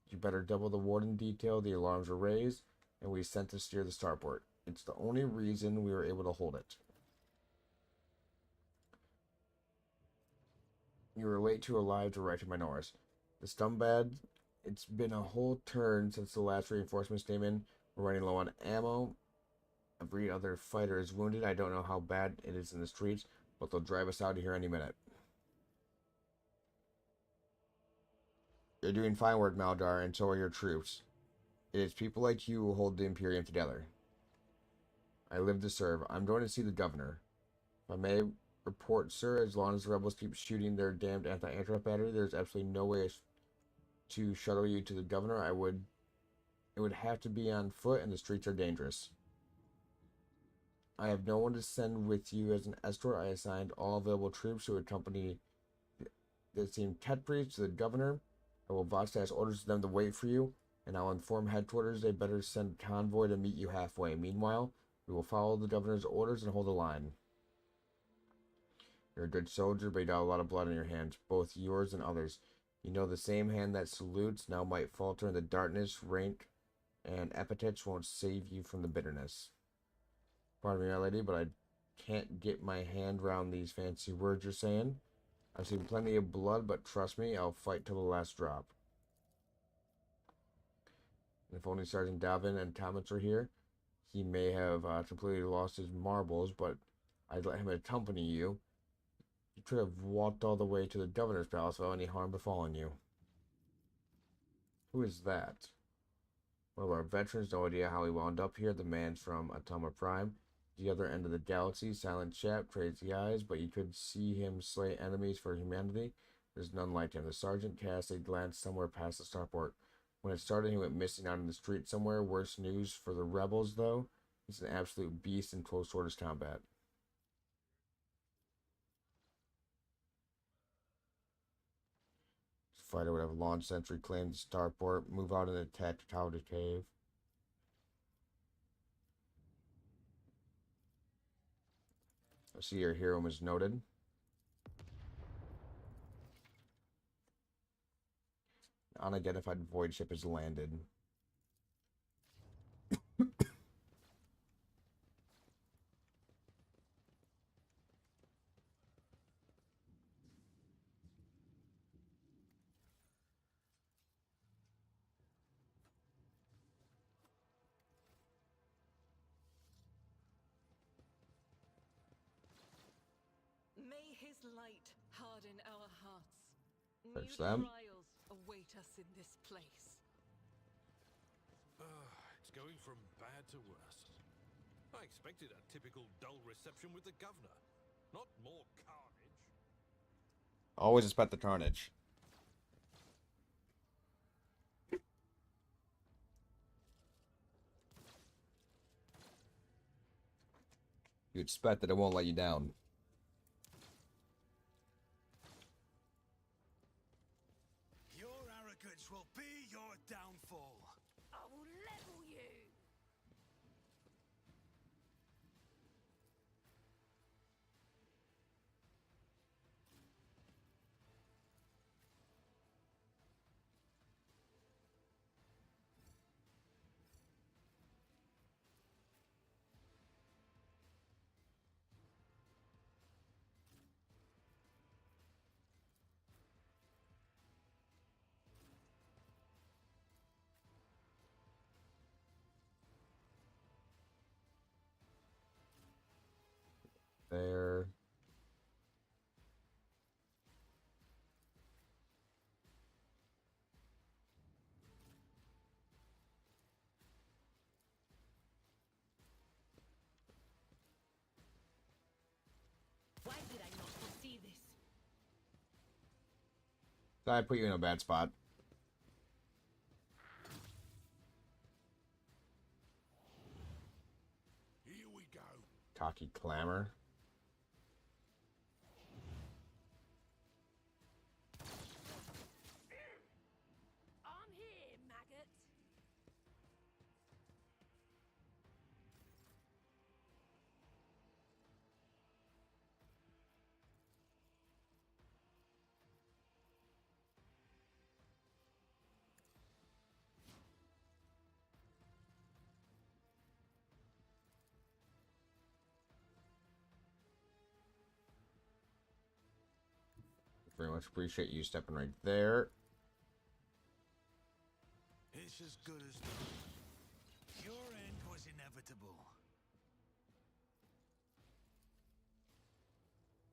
you better double the warden detail. The alarms were raised, and we sent to steer the starport. It's the only reason we were able to hold it. You were late to arrive to Rector Minoris. The Stumbad, it's been a whole turn since the last reinforcements came in. We're running low on ammo. Every other fighter is wounded. I don't know how bad it is in the streets, but they'll drive us out of here any minute. You're doing fine work, Maldar, and so are your troops. It is people like you who hold the Imperium together. I live to serve. I'm going to see the governor. If I may report, sir, as long as the rebels keep shooting their damned anti-aircraft battery, there's absolutely no way to shuttle you to the governor. It would have to be on foot, and the streets are dangerous. I have no one to send with you as an escort. I assigned all available troops to accompany the team Tet priest to the governor. I will broadcast orders to them to wait for you, and I'll inform headquarters they better send convoy to meet you halfway. Meanwhile, we will follow the governor's orders and hold the line. You're a good soldier, but you got a lot of blood on your hands, both yours and others. You know the same hand that salutes now might falter in the darkness. Rank and epithets won't save you from the bitterness. Pardon me, my lady, but I can't get my hand around these fancy words you're saying. I've seen plenty of blood, but trust me, I'll fight till the last drop. And if only Sergeant Dalvin and Thomas were here, he may have completely lost his marbles, but I'd let him accompany you. You could have walked all the way to the governor's palace without any harm befalling you. Who is that? One of our veterans, no idea how he wound up here. The man's from Atoma Prime, the other end of the galaxy. Silent chap, crazy eyes, but you could see him slay enemies for humanity. There's none like him. The sergeant cast a glance somewhere past the starport. When it started, he went missing out in the street somewhere. Worse news for the rebels, though. He's an absolute beast in close quarters combat. fighter would have launched sentry claim the starport, move out and attack the tower to cave. I see your hero was noted. Unidentified void ship has landed. May his light harden our hearts. Search New them. trials await us in this place. It's going from bad to worse. I expected a typical dull reception with the governor, not more carnage. Always expect the carnage. You expect that it won't let you down. Your arrogance will be your downfall. I will level you. There. Why did I not foresee this? I put you in a bad spot. Here we go. Cocky clamor. I'm here, maggot. Very much appreciate you stepping right there. It's as good as done. Your end was inevitable.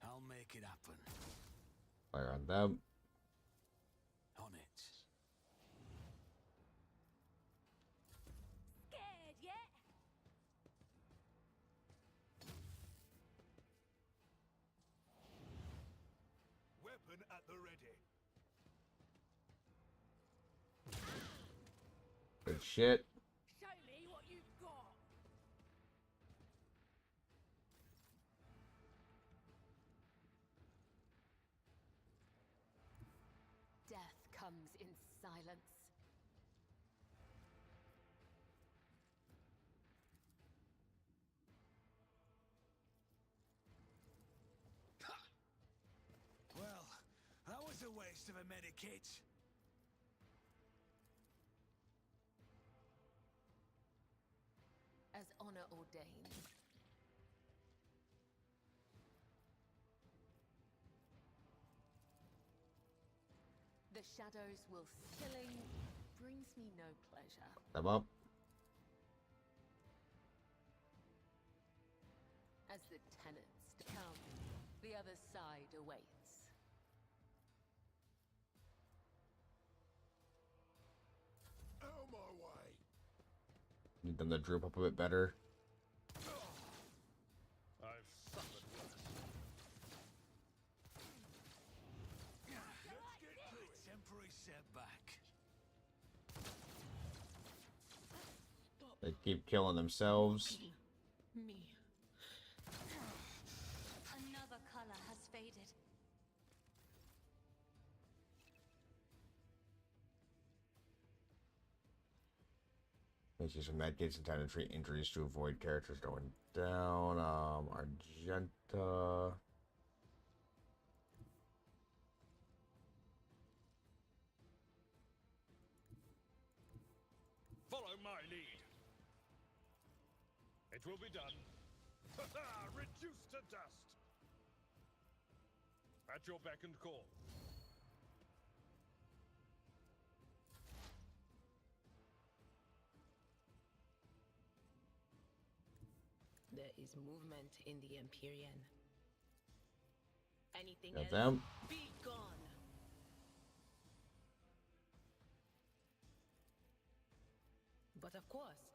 I'll make it happen. Fire on them. On it. Scared yet? Weapon at the ready. Good shit. Show me what you've got. Death comes in silence. Well, that was a waste of a medikit. As honor ordains. The shadows will killing brings me no pleasure. Them up. As the tenants come, the other side awaits. Out my way. Need them to droop up a bit better. I've suffered worse. Temporary setback. They keep killing themselves. Me. Another color has faded. Let's use some medkits in time to treat injuries to avoid characters going down. Argenta. Follow my lead. It will be done. Reduced to dust. At your beck and call. There is movement in the Empyrean. Anything Got else? them. Be gone. But of course.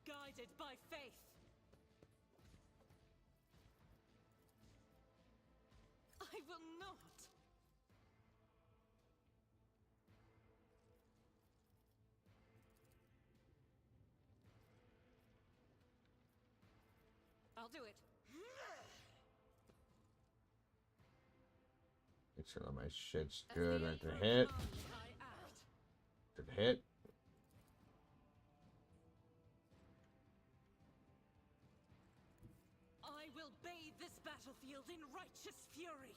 Guided by faith. I will not. I'll do it. Make sure that my shit's As good. the Right to Emperor hit. commands, I act. Good hit. I will bathe this battlefield in righteous fury.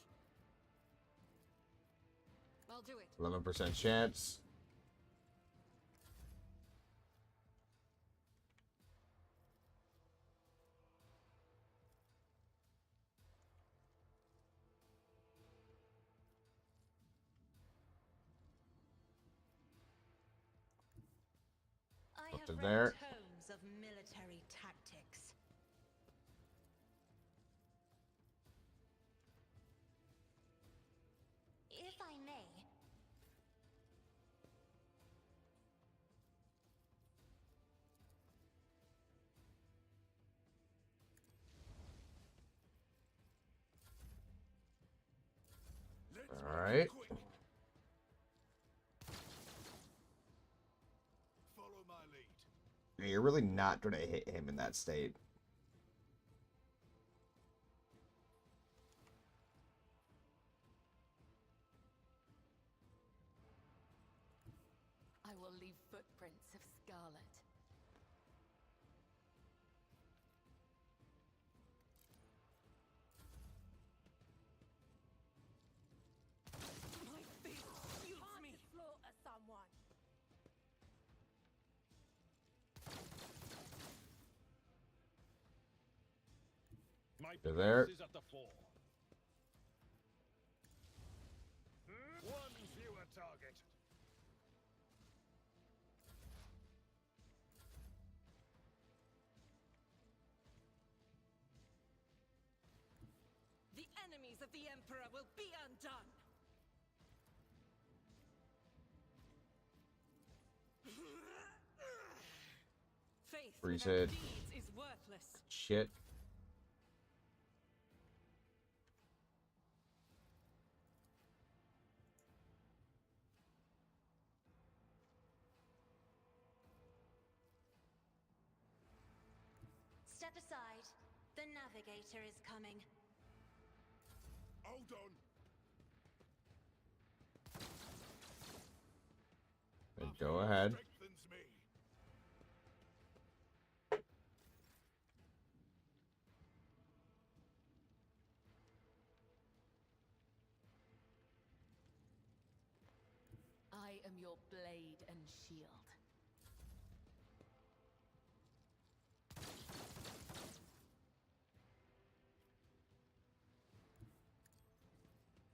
I'll do it. 11% chance. I Up have to read there. tomes of military tactics. If I may, All right. Follow my lead. Yeah, you're really not going to hit him in that state. I will leave footprints of scarlet. My fate yields me. Slaughter someone. My You're there. place is at the fore. One fewer target. The enemies of the Emperor will be undone. Faith Freeze without head. deeds is worthless. Shit. step aside. The navigator is coming. Hold on. Then go ahead. Strengthens me. I am your blade and shield.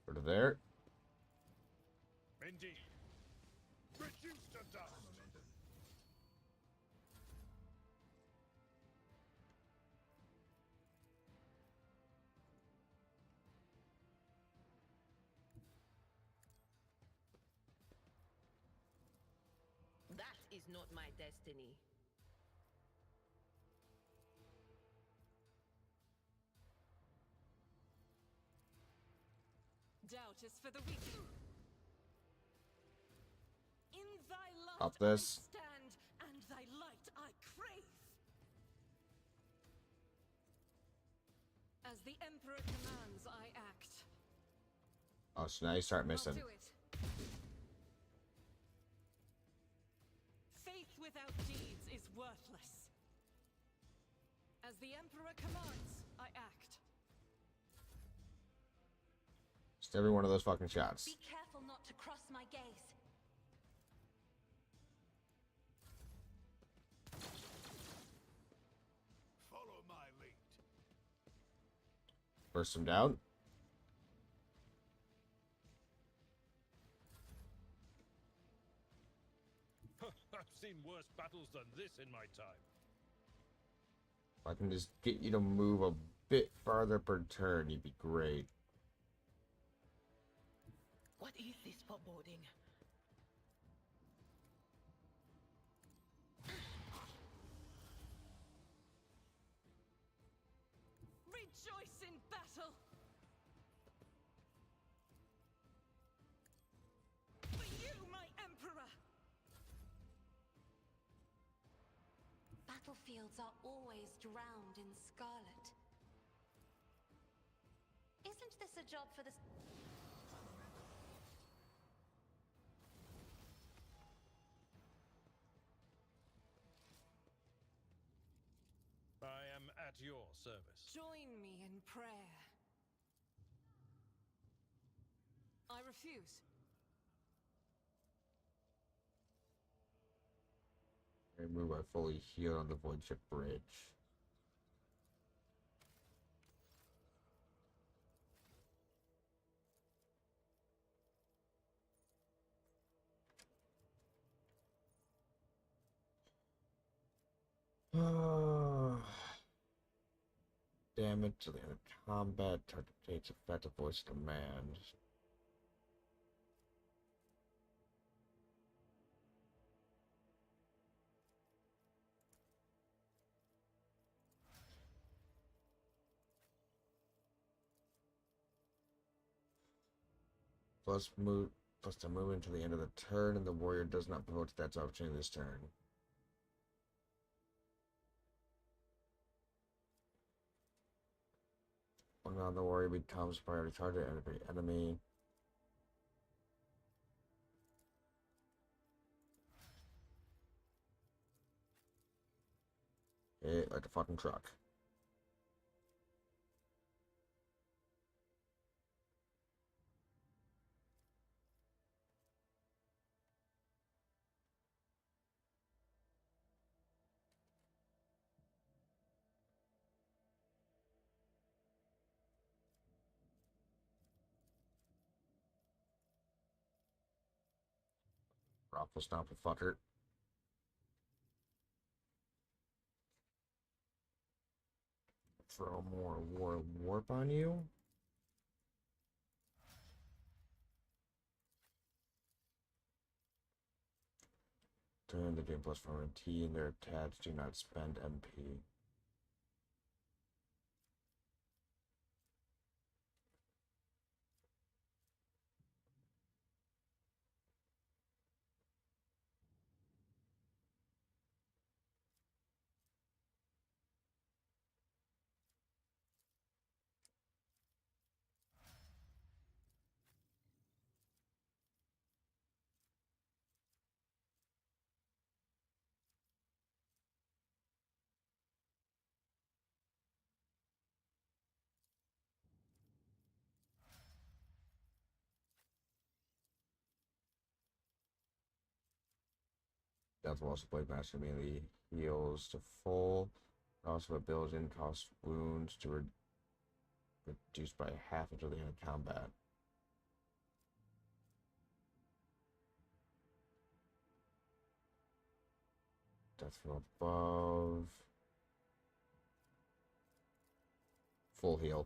Go to there. Indeed. Reduced to dust. That is not my destiny. Doubt is for the weak. In thy love Up this. I stand, and thy light I crave. As the Emperor commands, I act. Oh, so now you start missing. I'll do it. Faith without deeds is worthless. As the Emperor commands, I act. Just every one of those fucking shots. Be careful not to cross my gaze. Follow my lead. Burst him down. I've seen worse battles than this in my time. If I can just get you to move a bit farther per turn, you'd be great. What is this foreboding? Rejoice in battle! For you, my Emperor! Battlefields are always drowned in scarlet. Isn't this a job for the... I am at your service. Join me in prayer. I refuse. Remove I fully heal on the Void Ship Bridge. Damage to the end of combat. Target takes effective voice command. Plus to move into the end of the turn, and the warrior does not provoke stats opportunity this turn. When on the warrior becomes priority target enemy. Hit like a fucking truck. Raffle stomp a fucker. Throw more warp on you. Turn the game plus from a T and their tabs do not spend MP. Death also Blade Master immediately heals to full. Also ability and cost wounds to reduce by half until the end of combat. Death from above. Full heal.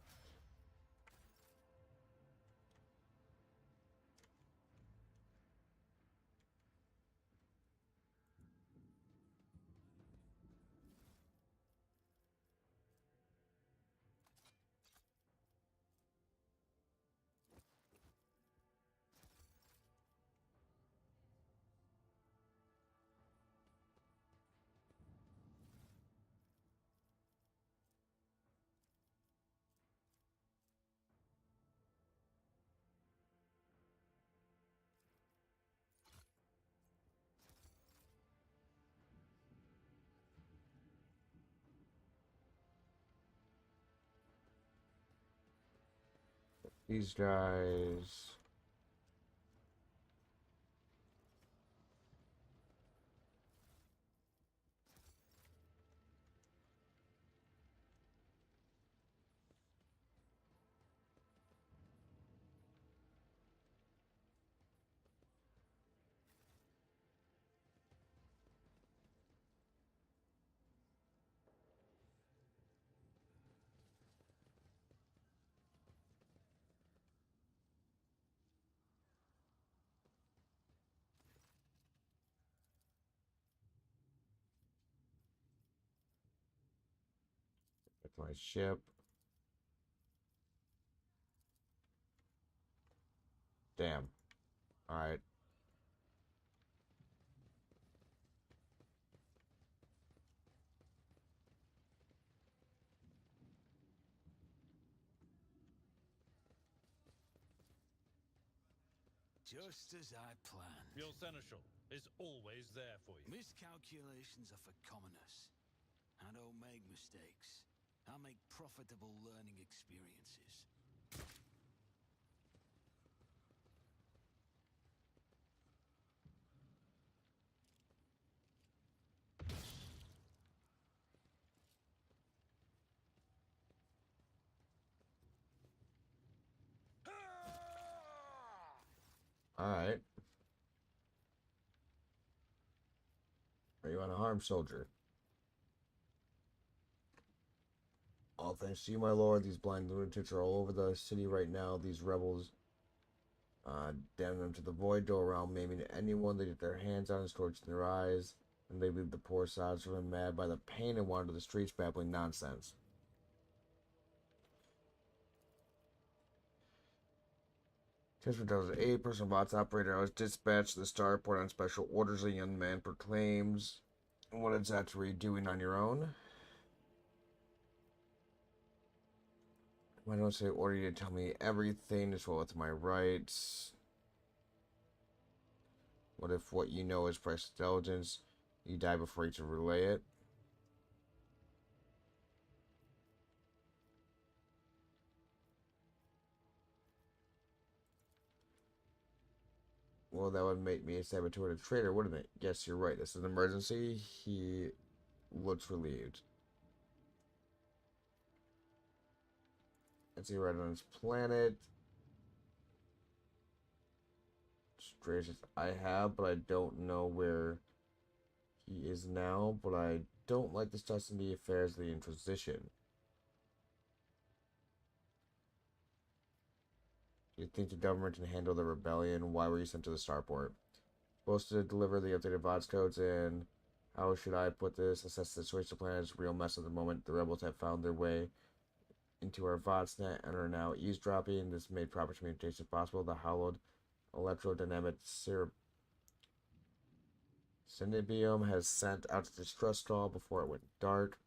These guys. That's my ship. Damn. Alright. Just as I planned. Your seneschal is always there for you. Miscalculations are for commoners. I don't make mistakes. I make profitable learning experiences. Alright. Are you on a harm soldier? All thanks to you, my lord. These blind lunatics are all over the city right now. These rebels, damn them to the void, go around maiming anyone they get their hands on and scorching their eyes. And they leave the poor sods driven mad by the pain and wander the streets babbling nonsense. Just 2008, personal bots operator. I was dispatched to the starport on special orders. A young man proclaims, "What exactly are you doing on your own?" Why don't I say order you to tell me everything as well as my rights? What if what you know is press intelligence? You die before you can relay it? Well, that would make me a saboteur and a traitor, wouldn't it? Yes, you're right. This is an emergency. He looks relieved. Let's see, right on his planet. Strange as I have, but I don't know where he is now. But I don't like discussing the affairs of the Inquisition. You think the government can handle the rebellion? Why were you sent to the starport? Supposed to deliver the updated VODs codes, and how should I put this? Assess the situation. The planet is a real mess at the moment. The rebels have found their way into our VODs net and are now eavesdropping. This made proper communication possible. The hallowed electrodynamic synabium has sent out the distress call before it went dark.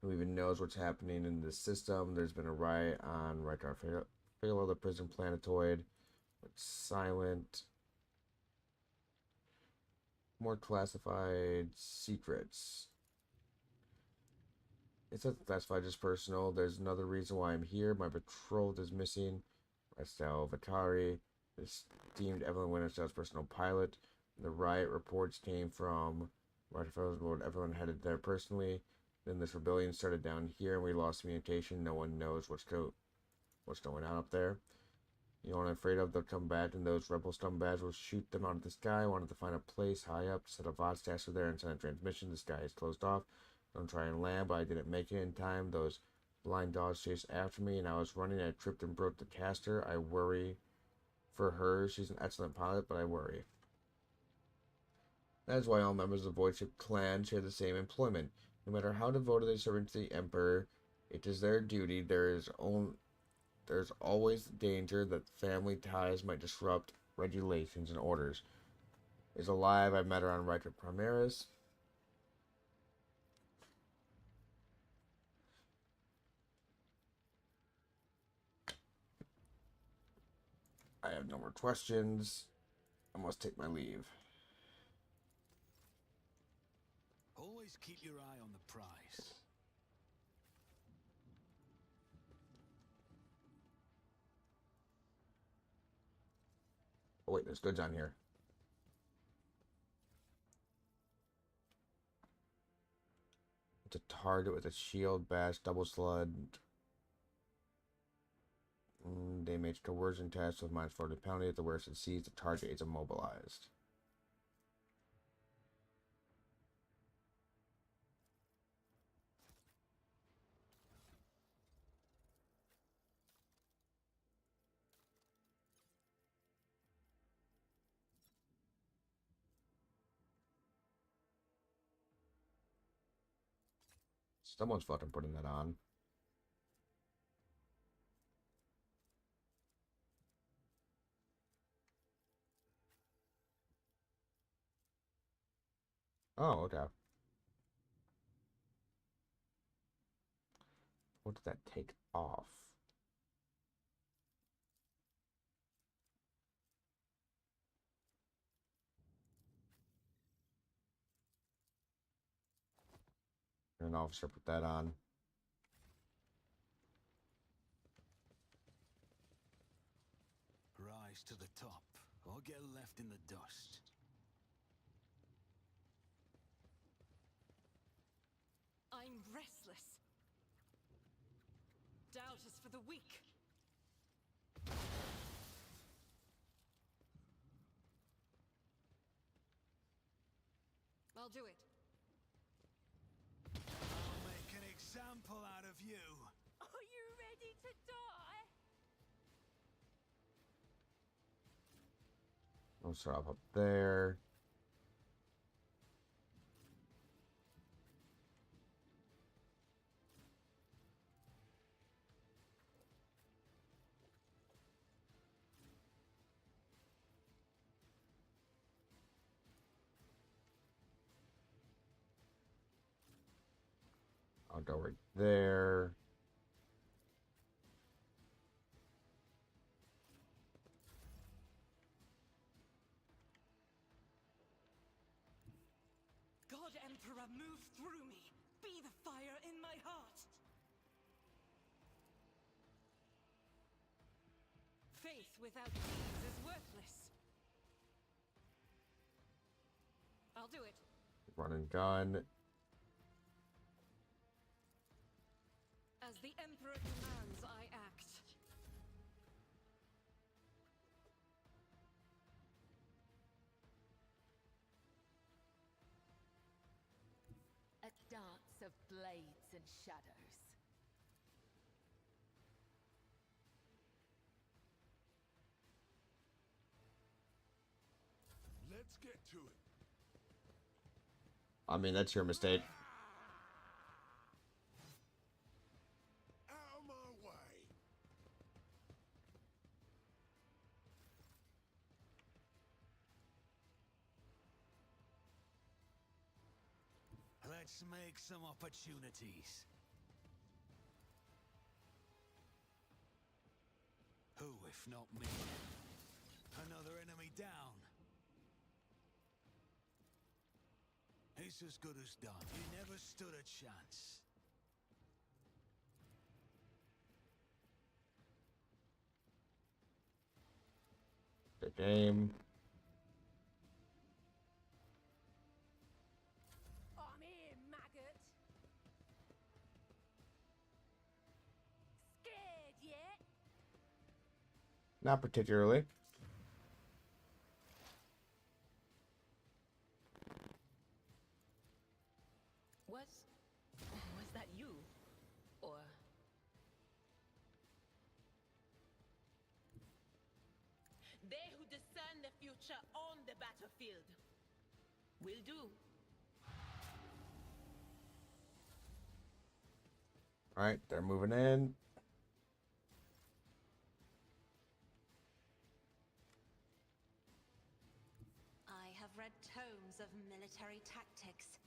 Who even knows what's happening in the system? There's been a riot on Rykar Phalo, the prison planetoid. It's silent. More classified secrets. It's not classified, just personal. There's another reason why I'm here. My betrothed is missing. Estelle Vatari is deemed Evelyn Winterstell's personal pilot. The riot reports came from Rykar Phalo's Lord. Everyone headed there personally. Then this rebellion started down here, and we lost communication. No one knows what's going on up there. You know what I'm afraid of? They'll come back, and those rebel scumbags will shoot them out of the sky. I wanted to find a place high up to set a VOD stationer there and send a transmission. The sky is closed off. Don't try and land, but I didn't make it in time. Those blind dogs chased after me, and I was running. I tripped and broke the caster. I worry for her. She's an excellent pilot, but I worry. That is why all members of the Voidship clan share the same employment. No matter how devoted they serve to the Emperor, it is their duty. There's always the danger that family ties might disrupt regulations and orders. Is alive. I met her on Rykar Primaris. I have no more questions. I must take my leave. Always keep your eye on the prize. Oh wait, there's goods on here. It's a target with a shield, bash, double slud. Damage coercion test with -40 penalty. If the wearer succeeds, the target is immobilized. Someone's fucking putting that on. Oh, okay. What did that take off? An officer put that on. Rise to the top, or get left in the dust. I'm restless. Doubt is for the weak. I'll do it. I'll make an example out of you. Are you ready to die? I'll start up there. I'll go right there. God Emperor, move through me. Be the fire in my heart. Faith without deeds is worthless. I'll do it. Run and gun. As the Emperor commands, I act. A dance of blades and shadows. Let's get to it. I mean, that's your mistake. Out of my way. Let's make some opportunities. Who, if not me? Another enemy down. He's as good as done. He never stood a chance. Good game. I'm here, maggot. Scared yet? Not particularly. Was that you? Or... They who discern the future on the battlefield will do. Alright, they're moving in. I have read tomes of military tactics.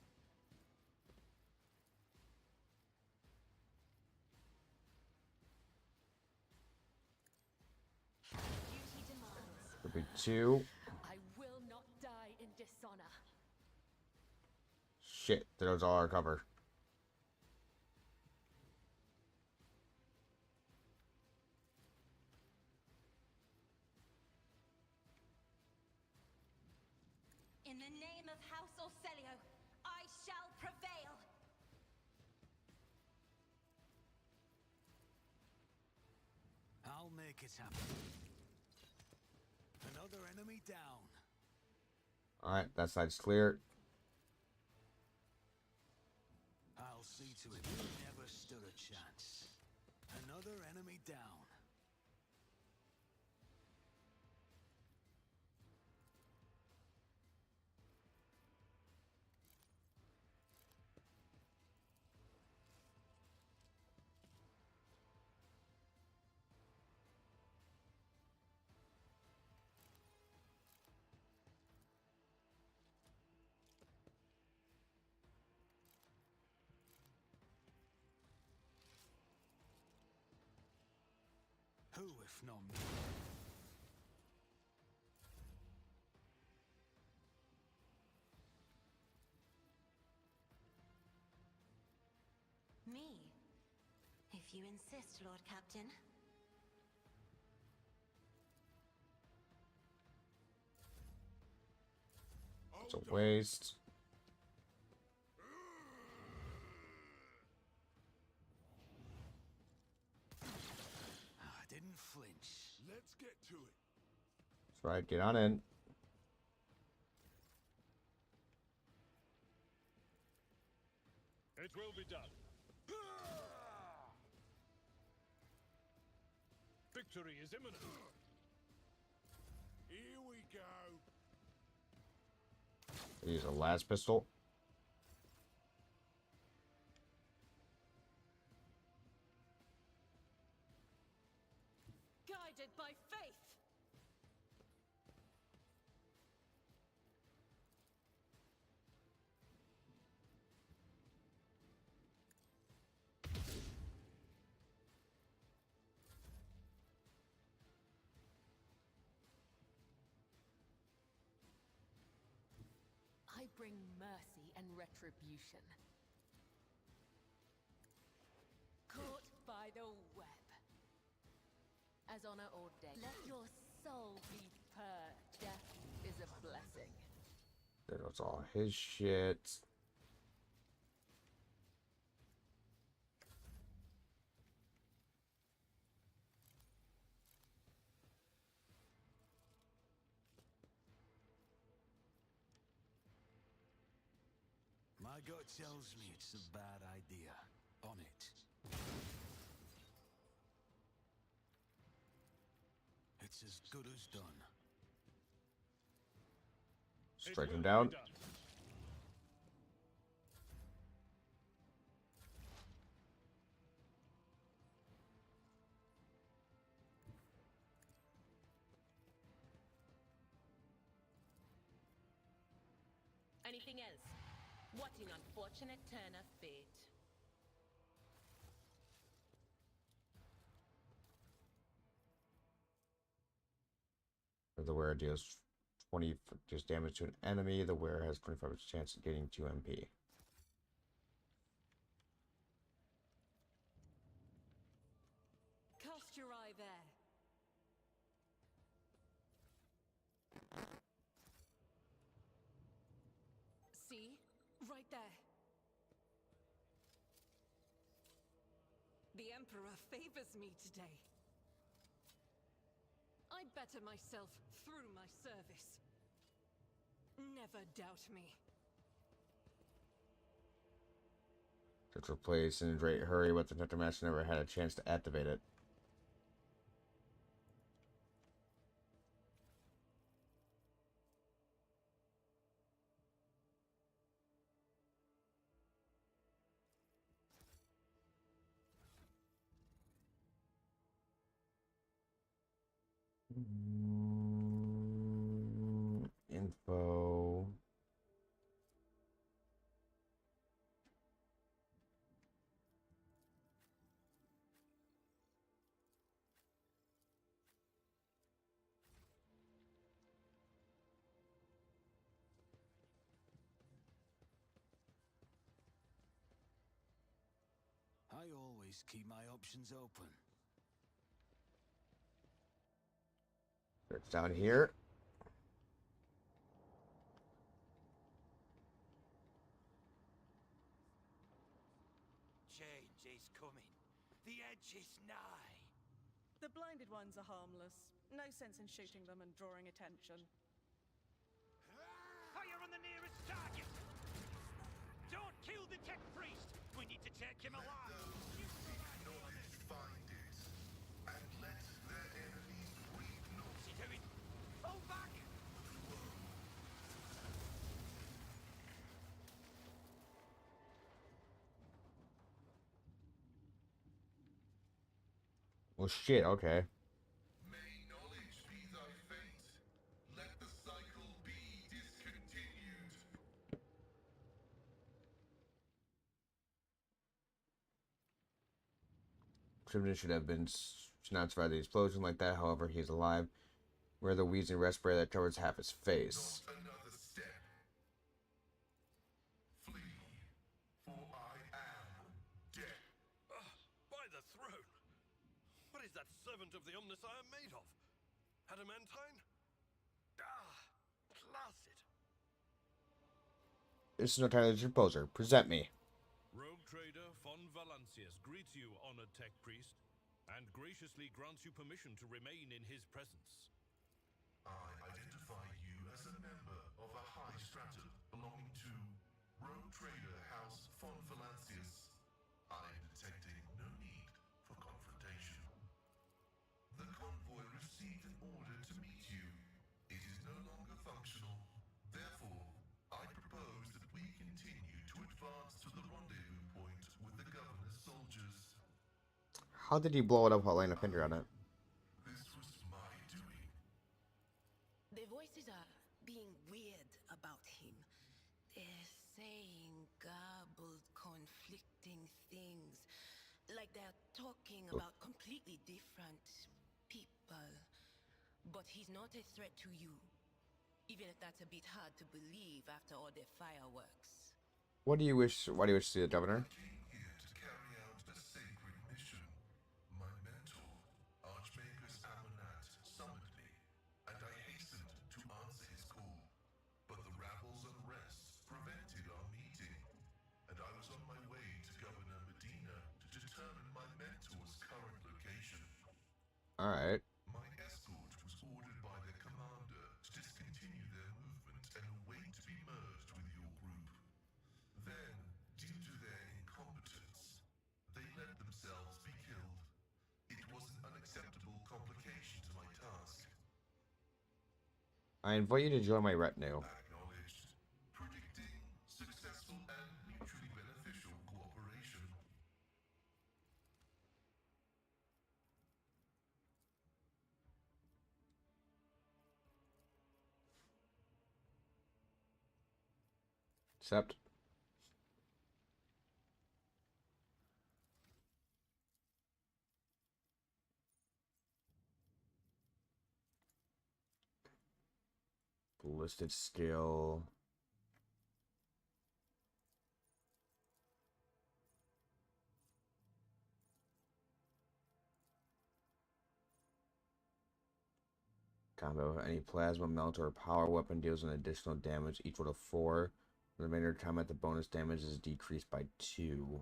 Duty demands. Could be two. I will not die in dishonor. Shit, there goes all our cover. make it happen. Another enemy down. Alright, that side's clear. I'll see to it you never stood a chance. Another enemy down. Who, if not me? Me? If you insist, Lord Captain. It's a waste. I didn't flinch. Let's get to it. That's right, get on in. It will be done. Victory is imminent. Here we go. Use a last pistol. Guided by faith. I bring mercy and retribution. Caught by the web. As honor ordained. Let your soul be purged. Death is a blessing. There goes all his shit. My gut tells me it's a bad idea. On it. It's as good as done. Strike him down. Anything else? What an unfortunate turn of fate. The wearer deals 20 just damage to an enemy. The wearer has 25% chance of getting 2 MP. Cast your eye there. See? Right there. The Emperor favors me today. I better myself through my service. Never doubt me. Let's replace in a great hurry, but the Necromancer never had a chance to activate it. Info. I always keep my options open. It's down here. Change is coming. The edge is nigh. The blinded ones are harmless. No sense in shooting them and drawing attention. Fire on the nearest target! Don't kill the tech priest! We need to take him alive! Knowledge find it, and let their enemies reap no What's he doing? Fall back! Well, shit, okay. May knowledge be thy fate. Let the cycle be discontinued. Crimson should have been should not survive the explosion like that. However, he is alive. Wear the wheezing respirator that covers half his face. Not another step. Flee, for I am death. By the throne! What is that servant of the Omnissiah made of? Adamantine? Classed. This is no time to poser. Present me. Rogue trader von Valancius greets you, honored tech priest, and graciously grants you permission to remain in his presence. I identify you as a member of a high stratum belonging to Rogue Trader House von Valancius. I am detecting no need for confrontation. The convoy received an order to meet you. It is no longer functional. Therefore, I propose that we continue to advance to the rendezvous point with the governor's soldiers. How did he blow it up while laying a finger on it? This was my doing. The voices are being weird about him. They're saying garbled, conflicting things. Like they're talking about completely different people. But he's not a threat to you. Even if that's a bit hard to believe after all the fireworks. What do you wish? Why do you wish to see the governor? I came here to carry out a sacred mission. My mentor, Archmagus Amonat, summoned me, and I hastened to answer his call. But the rabble's unrest prevented our meeting, and I was on my way to Governor Medina to determine my mentor's current location. Alright. My escort was ordered by their commander to discontinue their movement and await to be merged with your group. Then, due to their incompetence, they let themselves be killed. It was an unacceptable complication to my task. I invite you to join my retinue. Acknowledged. Predicting successful and mutually beneficial cooperation. Accept. Ballistic skill. Combo. Any plasma, melt, or power weapon deals an additional damage equal to 4. The remainder of combat, the bonus damage is decreased by 2.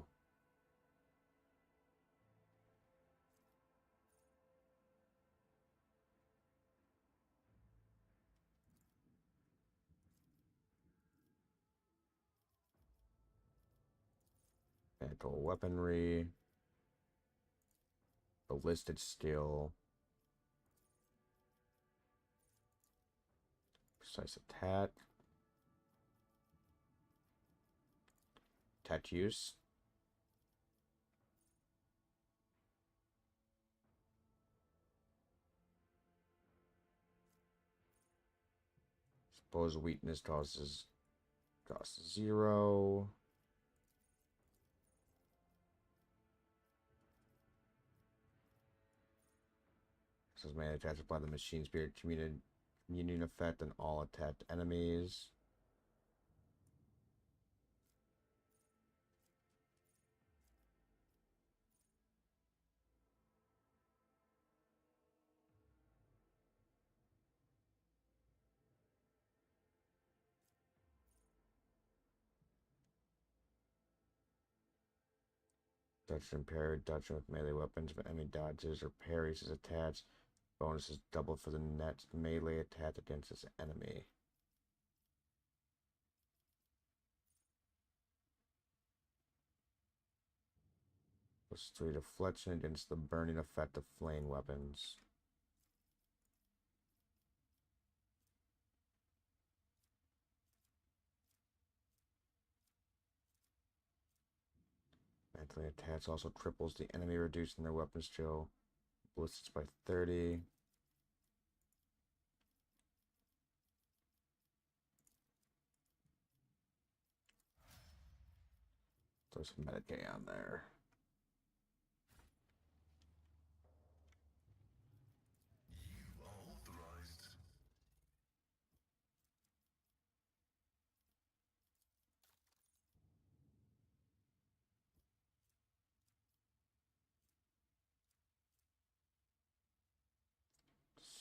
Mechanical weaponry. Ballistic skill. Precise attack. Attack use. Suppose weakness causes 0. Says melee attacks apply the machine spirit communion effect on all attacked enemies. Dodge and parry, dodging with melee weapons. If enemy dodges or parries his attacks, bonus is double for the next melee attack against this enemy. +3 deflection against the burning effect of flame weapons. Mentally attacks also triples the enemy, reducing their weapon skill. Ballistics by 30. Throw some Medicaid on there. You are authorized.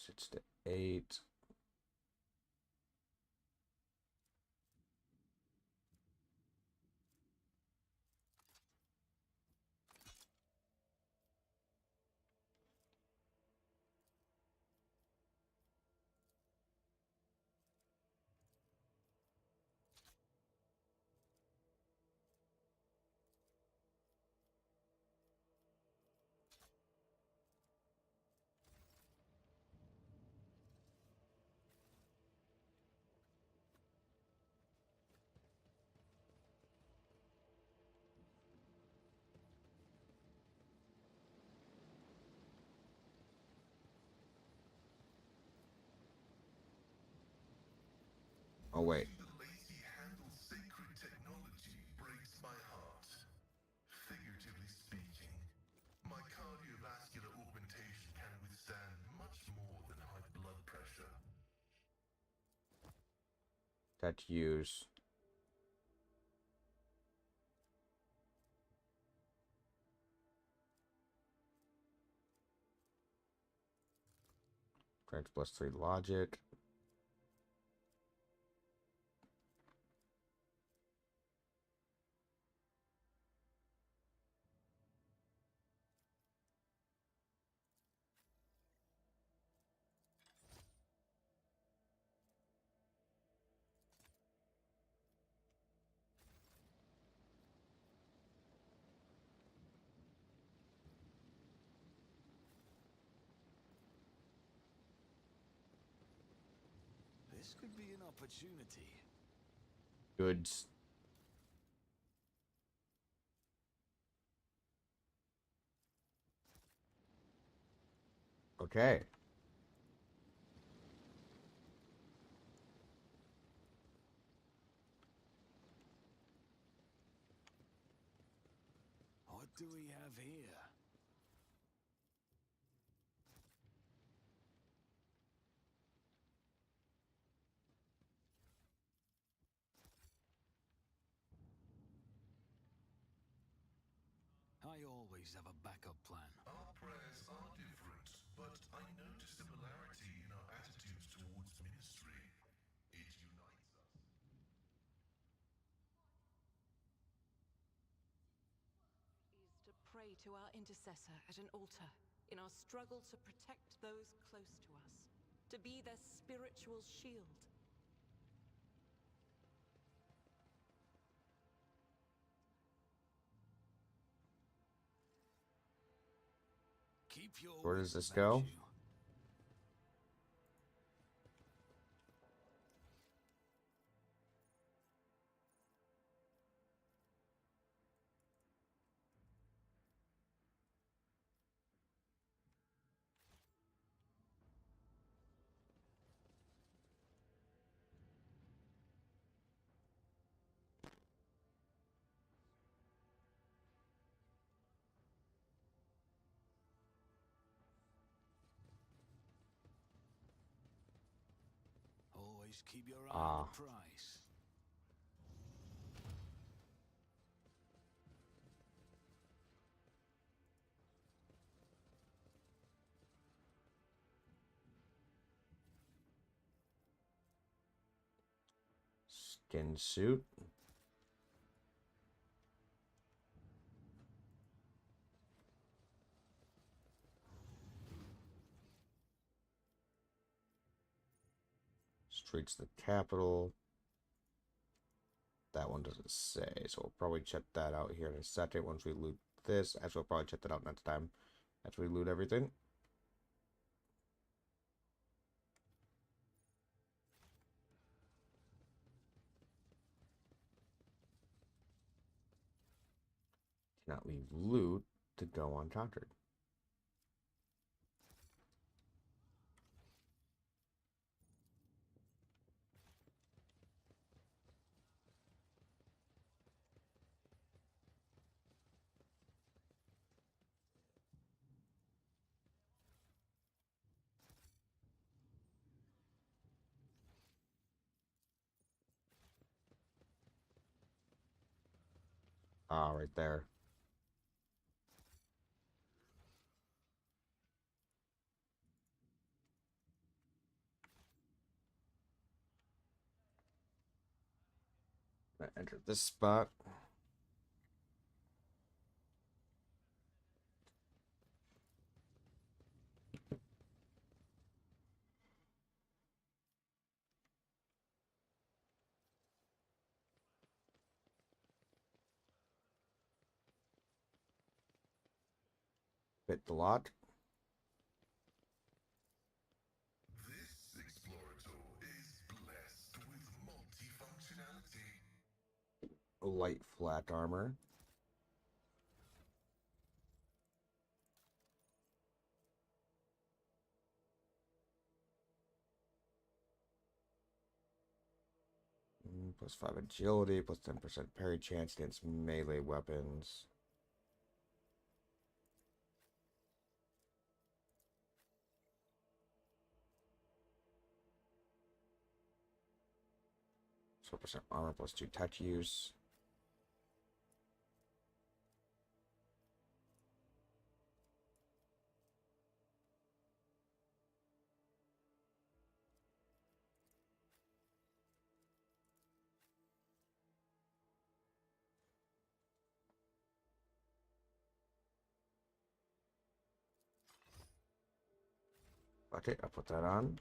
Six to 8. Oh wait. The lazy handle sacred technology breaks my heart. Figuratively speaking, my cardiovascular augmentation can withstand much more than high blood pressure. That use. Grants +3 logic. This could be an opportunity. Goods. Okay. What do we have here? I always have a backup plan. Our prayers are different, but I notice similarity in our attitudes towards ministry. It unites us. Is to pray to our intercessor at an altar in our struggle to protect those close to us, to be their spiritual shield. Keep your Where does wits this about go? you. Always keep your eye on the prize. Skin suit. Streets of the capital. That one doesn't say, so we'll probably check that out here in a second once we loot this. Actually, we'll probably check that out next time after we loot everything. Cannot leave loot to go unconquered. Ah, right there. I enter this spot. Hit the lock. This Explorator is blessed with multifunctionality. Light flat armor. Plus 5 agility, plus 10% parry chance against melee weapons. So percent armor plus 2 touch use. Okay, I'll put that on.